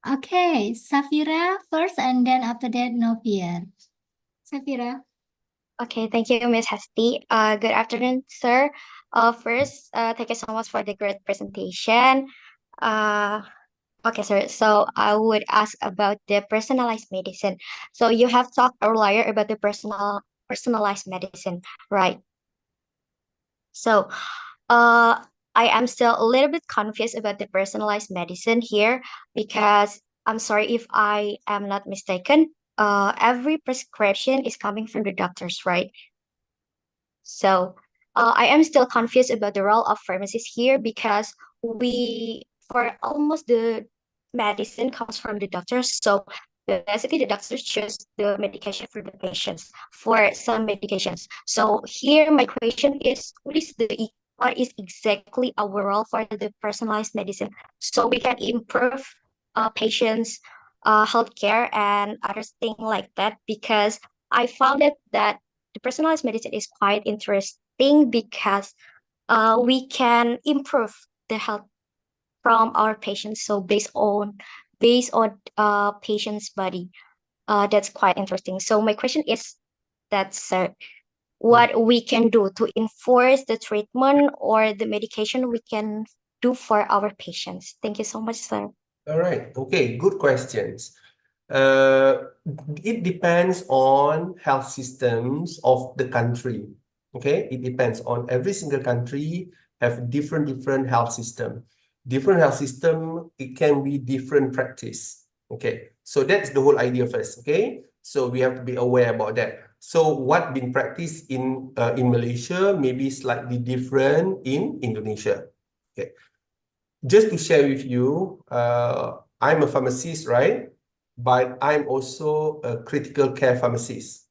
Okay, Safira first, and then after that, Novia. Safira. Okay, thank you, Ms. Hasti. Good afternoon, sir. First, thank you so much for the great presentation. Uh, okay, sir. So I would ask about the personalized medicine. So you have talked earlier about the personalized medicine, right? So, uh, I am still a little bit confused about the personalized medicine here because I'm sorry if I am not mistaken. Every prescription is coming from the doctors, right? So I am still confused about the role of pharmacists here because for almost the medicine comes from the doctors. So basically, the doctors choose the medication for the patients for some medications. So here, my question is, what is exactly our role for the personalized medicine so we can improve patients' healthcare and other things like that? Because I found it that the personalized medicine is quite interesting because we can improve the health from our patients. So based on patient's body, that's quite interesting. So my question is that, sir, what we can do to enforce the treatment or the medication we can do for our patients. Thank you so much, sir. All right. Okay, good questions. Uh, it depends on health systems of the country. Okay, it depends on every single country have different health system. Different health system, it can be different practice. Okay, so that's the whole idea first. Okay, so we have to be aware about that. So what been practiced in Malaysia may be slightly different in Indonesia. Okay, just to share with you, I'm a pharmacist, right? But I'm also a critical care pharmacist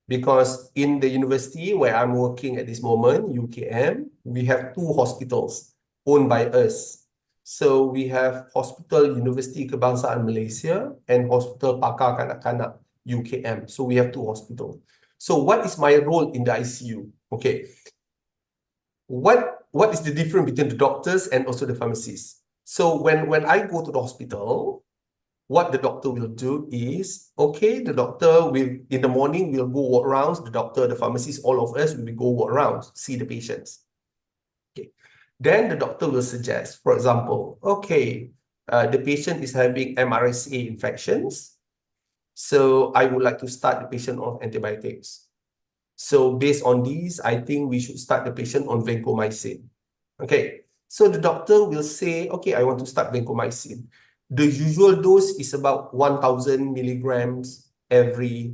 because in the university where I'm working at this moment, UKM, we have two hospitals owned by us. So we have Hospital University Kebangsaan Malaysia and Hospital Pakar Kanak-Kanak, UKM. So we have two hospitals. So what is my role in the ICU? Okay. What is the difference between the doctors and also the pharmacists? So when I go to the hospital, what the doctor will do is, okay, the doctor will, in the morning, will go walk around, the doctor, the pharmacist, all of us will go walk around, see the patients. Okay. Then the doctor will suggest, for example, okay, the patient is having MRSA infections, so I would like to start the patient on antibiotics. So based on these, I think we should start the patient on vancomycin. Okay, so the doctor will say, okay, I want to start vancomycin. The usual dose is about 1,000 milligrams every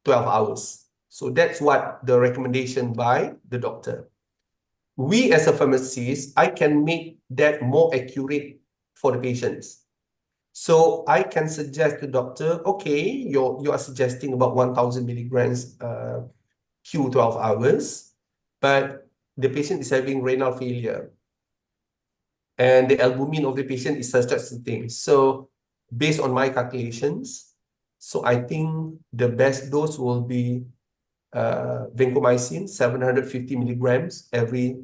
12 hours. So that's what the recommendation by the doctor. We as a pharmacist, I can make that more accurate for the patients. So I can suggest to the doctor, okay, you are suggesting about 1,000 milligrams Q12 hours, but the patient is having renal failure and the albumin of the patient is such a thing. So based on my calculations, so I think the best dose will be vancomycin, 750 milligrams every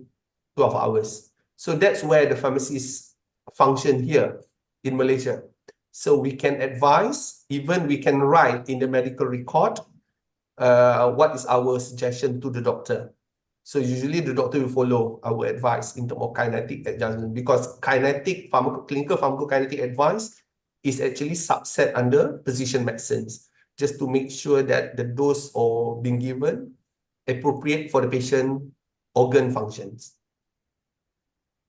12 hours. So that's where the pharmacists function here in Malaysia. So we can advise, even we can write in the medical record, what is our suggestion to the doctor. So usually the doctor will follow our advice in terms of kinetic adjustment because clinical pharmacokinetic advice is actually subset under precision medicines, just to make sure that the dose or being given appropriate for the patient organ functions.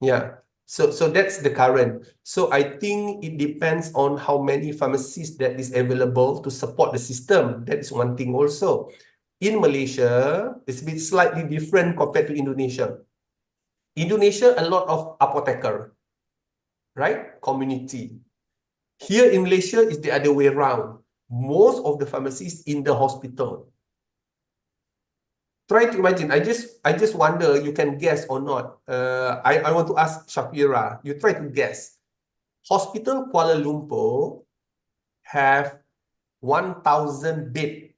Yeah. So that's the current. So I think it depends on how many pharmacists that is available to support the system. That is one thing also. In Malaysia, it's been slightly different compared to Indonesia. Indonesia, a lot of apotheker, right? Community. Here in Malaysia, it's the other way around. Most of the pharmacists in the hospital. Try to imagine. I just wonder, you can guess or not. I want to ask Shafira. You try to guess. Hospital Kuala Lumpur have 1,000 bed.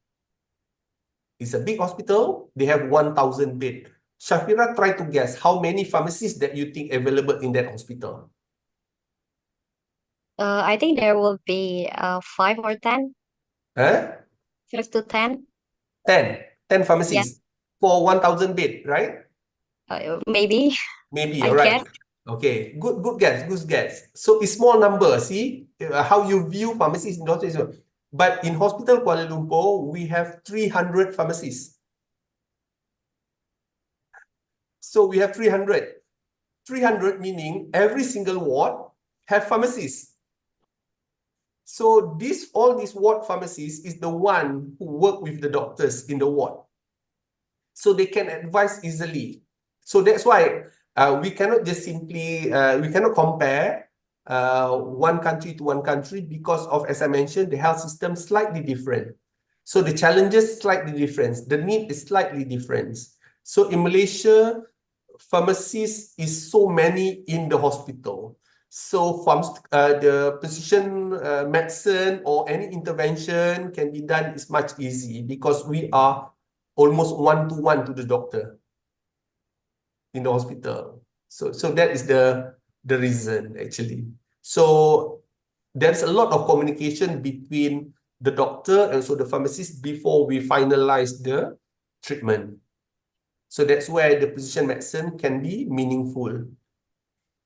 It's a big hospital. They have 1,000 bed. Shafira, try to guess how many pharmacies that you think available in that hospital. I think there will be 5 or 10, Huh? 5 to 10. 10 Yeah, pharmacies for 1,000 bed, right? maybe. Maybe, I all right. guess. Okay, good guess, good guess. So it's small number, see how you view pharmacies in hospital. But in Hospital Kuala Lumpur, we have 300 pharmacies. So we have 300. 300 meaning every single ward have pharmacies. So all these ward pharmacies is the one who work with the doctors in the ward. So they can advise easily. So that's why we cannot just simply, we cannot compare one country to one country because of, as I mentioned, the health system slightly different. So the challenges slightly different. The need is slightly different. So in Malaysia, pharmacies is so many in the hospital. So from the precision medicine or any intervention can be done is much easy because we are almost one-to-one to the doctor in the hospital. So that is the reason actually. So there's a lot of communication between the doctor and so the pharmacist before we finalize the treatment. So that's where the precision medicine can be meaningful.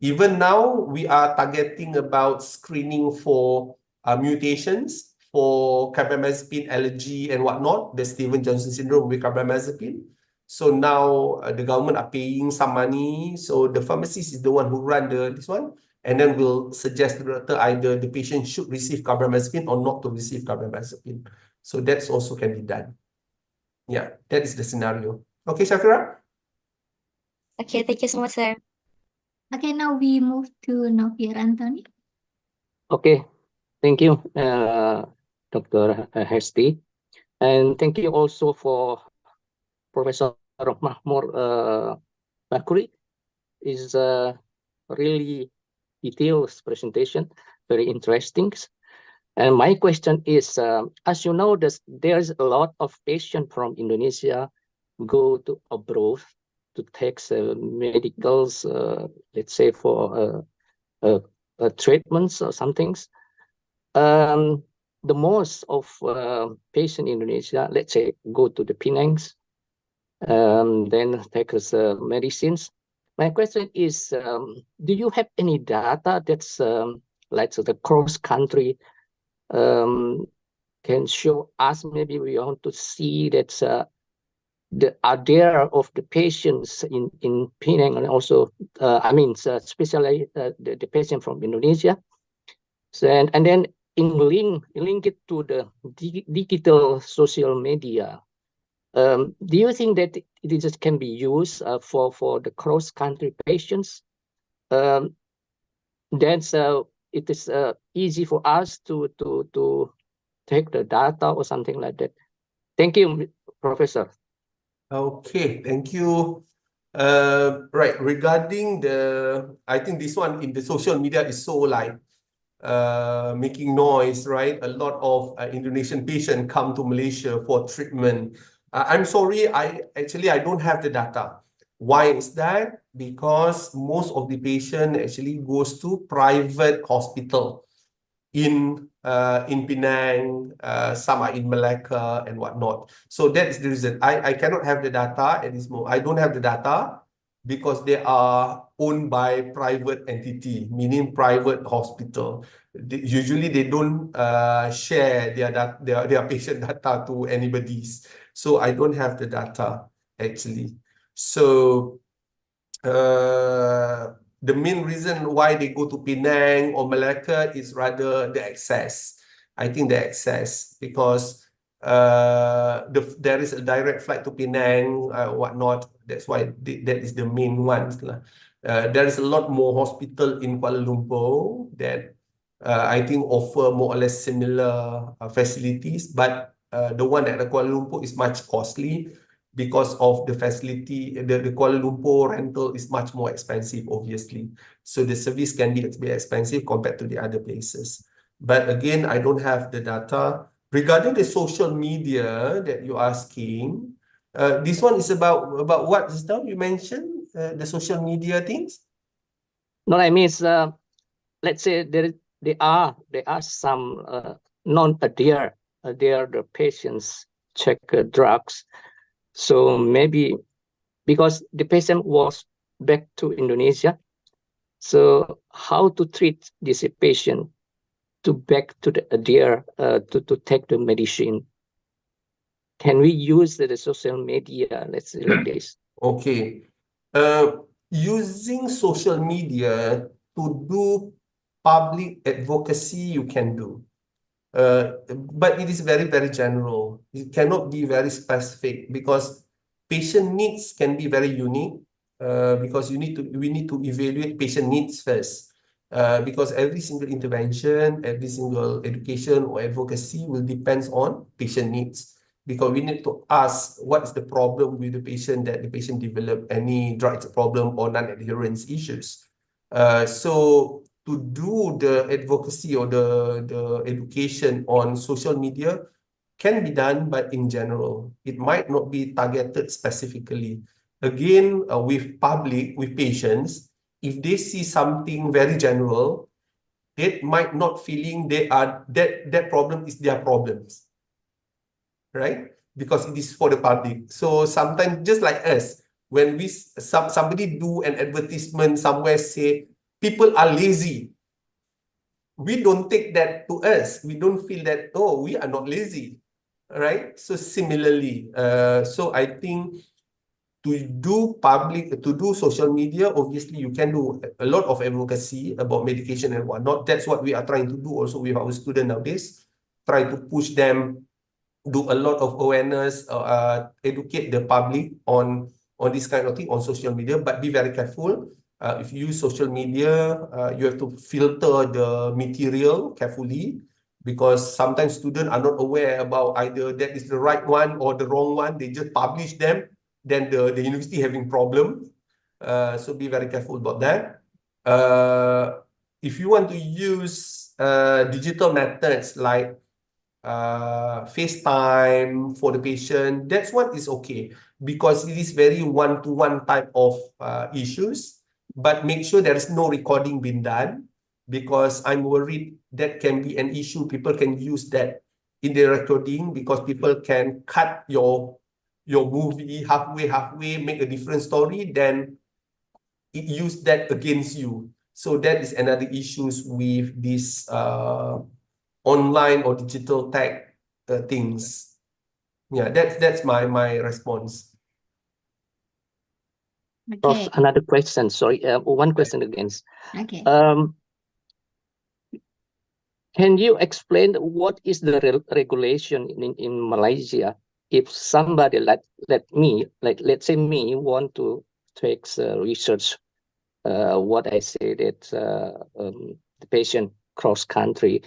Even now, we are targeting about screening for mutations for carbamazepine allergy and whatnot, the Stevens-Johnson syndrome with carbamazepine. So now the government are paying some money. So the pharmacist is the one who run this one. And then we'll suggest to the doctor either the patient should receive carbamazepine or not to receive carbamazepine. So that's also can be done. Yeah, that is the scenario. Okay, Shafira? Okay, thank you so much, sir. Okay, now we move to Novier Anthony. Okay, thank you, Dr. Hesti. And thank you also for Professor Mahmur Bakri. Is a really detailed presentation, very interesting. And my question is, as you know, there's a lot of patients from Indonesia go to abroad to take medicals, let's say for treatments or some things. The most of patients in Indonesia, let's say, go to the Penangs, then take medicines. My question is, do you have any data that's like the cross-country can show us? Maybe we want to see that the idea of the patients in Penang and also, I mean, especially the patient from Indonesia. So, and then link it to the digital social media. Do you think that it just can be used for the cross-country patients? Then it is easy for us to take the data or something like that. Thank you, Professor. Okay, thank you. Right, regarding I think this one in the social media is so like making noise, right? A lot of Indonesian patients come to Malaysia for treatment. I'm sorry, I don't have the data. Why is that? Because most of the patient actually goes to private hospital in Penang, some are in Malacca and whatnot. So that is the reason. I cannot have the data at this moment. I don't have the data because they are owned by private entity, meaning private hospital. Usually they don't share their patient data to anybody's. So I don't have the data actually. So the main reason why they go to Penang or Malacca is rather the access. I think the access because there is a direct flight to Penang, whatnot. That's why that is the main ones. There is a lot more hospital in Kuala Lumpur that I think offer more or less similar facilities, but the one at Kuala Lumpur is much costly because of the facility. The Kuala Lumpur rental is much more expensive, obviously. So the service can be expensive compared to the other places. But again, I don't have the data. Regarding the social media that you're asking, this one is about what just now you mentioned, the social media things? No, I mean, let's say there are some non-adhere the patients check drugs. So maybe because the patient was back to Indonesia, so how to treat this patient to back to the adhere to take the medicine? Can we use the social media, let's say like this? Okay. Using social media to do public advocacy, you can do. But it is very, very general. It cannot be very specific because patient needs can be very unique. Because we need to evaluate patient needs first. Because every single intervention, every single education or advocacy will depends on patient needs. Because we need to ask what is the problem with the patient that the patient develop any drugs problem or non-adherence issues. So to do the advocacy or the education on social media can be done, but in general, it might not be targeted specifically. Again, with patients, if they see something very general, they might not feeling that problem is their problems, right? Because it is for the public. So sometimes, just like us, when somebody do an advertisement somewhere, say people are lazy, we don't take that to us. We don't feel that, oh, we are not lazy, right? So similarly, so I think to do social media, obviously you can do a lot of advocacy about medication and whatnot. That's what we are trying to do also with our students nowadays, try to push them, do a lot of awareness, educate the public on this kind of thing on social media, but be very careful. If you use social media, you have to filter the material carefully, because sometimes students are not aware about either that is the right one or the wrong one. They just publish them, then the university having problem. So be very careful about that. If you want to use digital methods like FaceTime for the patient, that's what is okay, because it is very one-to-one type of issues. But make sure there is no recording being done, because I'm worried that can be an issue. People can use that in the recording, because people can cut your movie halfway, make a different story, then it use that against you. So that is another issues with this online or digital tech things. Yeah, that's my response. Okay. Another question, sorry, one question again. Okay. Can you explain what is the regulation in Malaysia if somebody let's say me want to take research what I say that the patient cross country,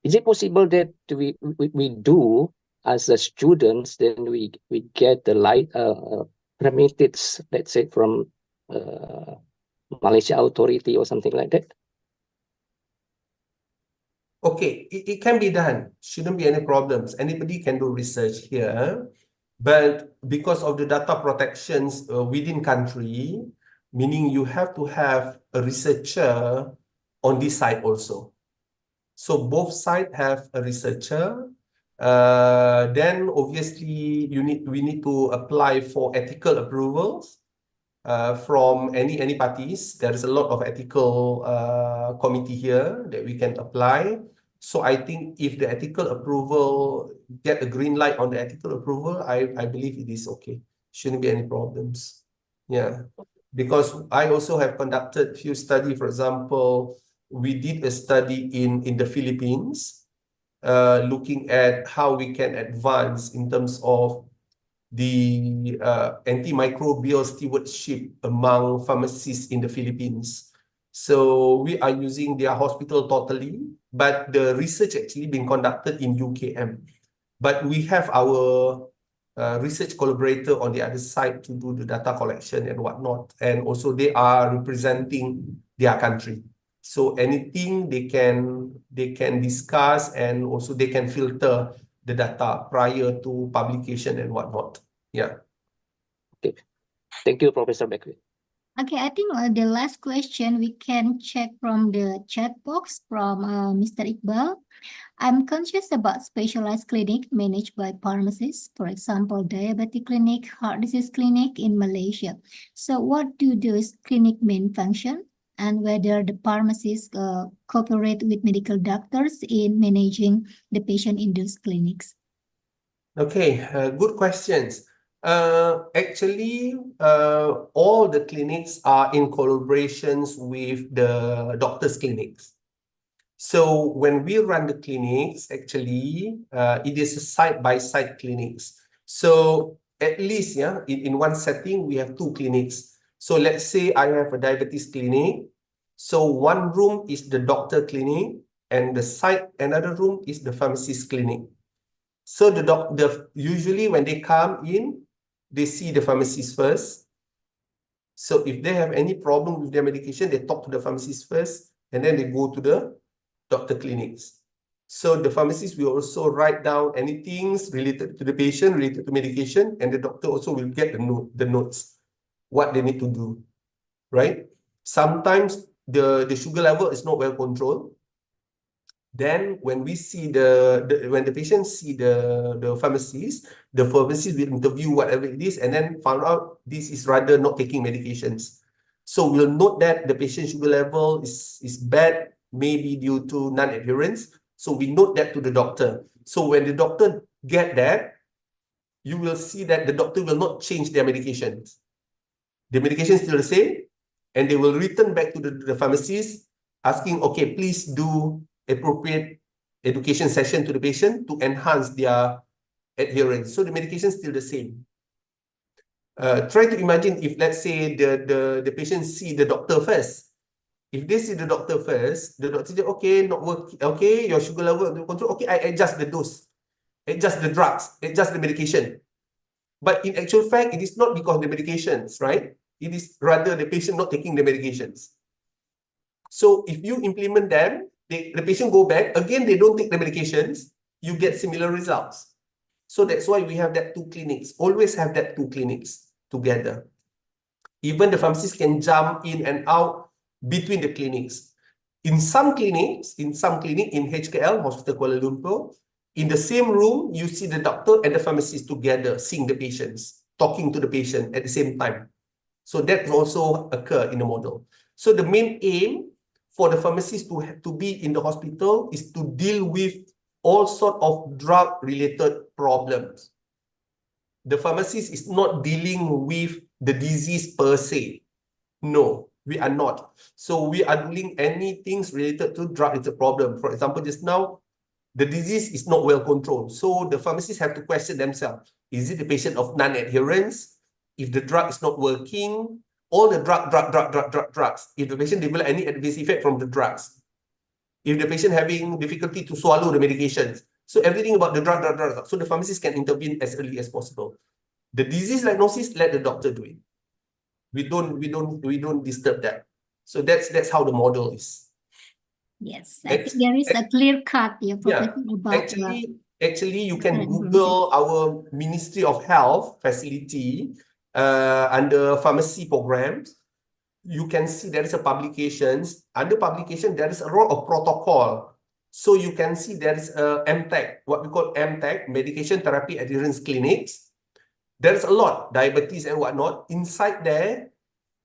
is it possible that we do as a students, then we get the permitted, let's say from Malaysia authority or something like that? Okay, it can be done. Shouldn't be any problems. Anybody can do research here. But because of the data protections within country, meaning you have to have a researcher on this side also. So both sides have a researcher. Then obviously we need to apply for ethical approvals from any parties. There is a lot of ethical committee here that we can apply. So I think if the ethical approval get a green light on the ethical approval, I believe it is okay. Shouldn't be any problems. Yeah, because I also have conducted few study. For example, we did a study in the Philippines, looking at how we can advance in terms of the antimicrobial stewardship among pharmacists in the Philippines. So we are using their hospital totally, but the research actually being conducted in UKM. But we have our research collaborator on the other side to do the data collection and whatnot. And also they are representing their country. So anything they can discuss, and also they can filter the data prior to publication and whatnot. Yeah. Okay. Thank you, Professor Bakri. Okay, I think the last question we can check from the chat box from Mr. Iqbal. I'm conscious about specialized clinic managed by pharmacists, for example, diabetic clinic, heart disease clinic in Malaysia. So what do those clinic main function, and whether the pharmacists cooperate with medical doctors in managing the patient in those clinics? Okay, good questions. Actually, all the clinics are in collaborations with the doctors' clinics. So when we run the clinics, actually, it is a side-by-side clinics. So at least, yeah, in one setting, we have two clinics. So let's say I have a diabetes clinic. So one room is the doctor clinic, and another room is the pharmacist clinic. So usually when they come in, they see the pharmacist first. So if they have any problem with their medication, they talk to the pharmacist first, and then they go to the doctor clinics. So the pharmacist will also write down anything related to the patient, related to medication, and the doctor also will get the notes, what they need to do, right? Sometimes the sugar level is not well controlled. Then when we see when the patient see the pharmacist will interview whatever it is, and then found out this is rather not taking medications. So we'll note that the patient's sugar level is bad, maybe due to non-adherence. So we note that to the doctor. So when the doctor get that, you will see that the doctor will not change their medications. The medication is still the same, and they will return back to the pharmacist asking, okay, please do appropriate education session to the patient to enhance their adherence. So the medication is still the same. Try to imagine if, let's say, the patient see the doctor first. If they see the doctor first, the doctor say, okay, not working, okay, your sugar level under control, okay, I adjust the dose, adjust the drugs, adjust the medication. But in actual fact, it is not because of the medications, right? It is rather the patient not taking the medications. So if you implement them, the patient go back, again, they don't take the medications, you get similar results. So that's why we have that two clinics, always have that two clinics together. Even the pharmacist can jump in and out between the clinics. In some clinics, in HKL, Hospital Kuala Lumpur, in the same room, you see the doctor and the pharmacist together, seeing the patients, talking to the patient at the same time. So that also occur in the model. So the main aim for the pharmacist to be in the hospital is to deal with all sort of drug-related problems. The pharmacist is not dealing with the disease per se. No, we are not. So we are doing anything related to drug-related problem. For example, just now, the disease is not well controlled. So the pharmacists have to question themselves. Is it the patient of non-adherence? If the drug is not working, all the drugs. If the patient develop any adverse effect from the drugs. If the patient having difficulty to swallow the medications. So everything about the drug. So the pharmacist can intervene as early as possible. The disease diagnosis, let the doctor do it. We don't disturb that. So that's how the model is. Yes, I think there is a clear cut, Professor, about actually, you can Google our Ministry of Health facility under pharmacy programs. You can see there is a publications. Under publication, there is a lot of protocol. So you can see there is a MTech, what we call MTech, Medication Therapy Adherence Clinics. There's a lot, diabetes and whatnot. Inside there,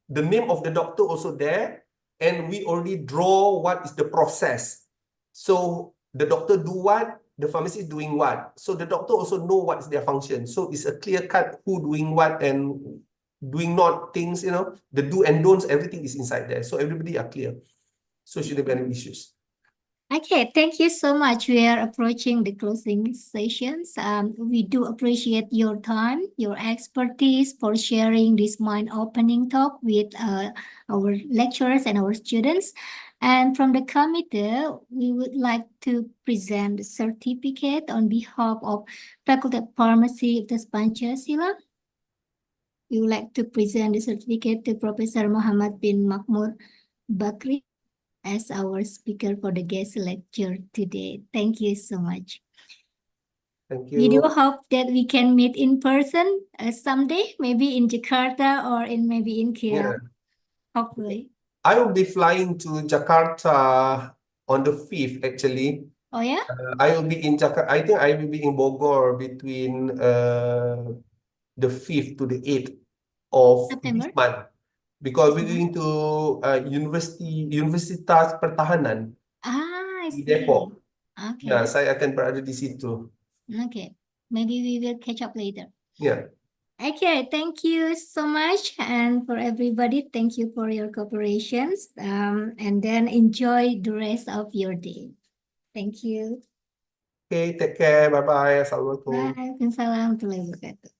the name of the doctor also there, and we already draw what is the process. So the doctor do what, the pharmacist doing what. So the doctor also know what is their function. So it's a clear cut who doing what and doing not things, the do and don'ts, everything is inside there. So everybody are clear. So shouldn't be any issues. Okay, thank you so much. We are approaching the closing sessions. We do appreciate your time, your expertise for sharing this mind-opening talk with our lecturers and our students. And from the committee, we would like to present the certificate on behalf of Fakultas Farmasi Universitas Pancasila. We would like to present the certificate to Professor Muhammad bin Makmur Bakri. as our speaker for the guest lecture today. Thank you so much. Thank We do you. hope that we can meet in person someday, maybe in Jakarta or maybe in Yeah. KL. Hopefully. I will be flying to Jakarta on the 5th, actually. Oh yeah? I will be in Jakarta. I think I will be in Bogor between the 5th to the 8th of September? this month. Because we're This going to Universitas Pertahanan I di see. Depok. Okay. Nah, saya akan berada di situ. Okay. Maybe we will catch up later. Yeah. Okay, thank you so much. And for everybody, thank you for your cooperations. And then enjoy the rest of your day. Thank you. Okay, take care. Bye-bye. Assalamualaikum. Bye. Waalaikumsalam warahmatullahi wabarakatuh.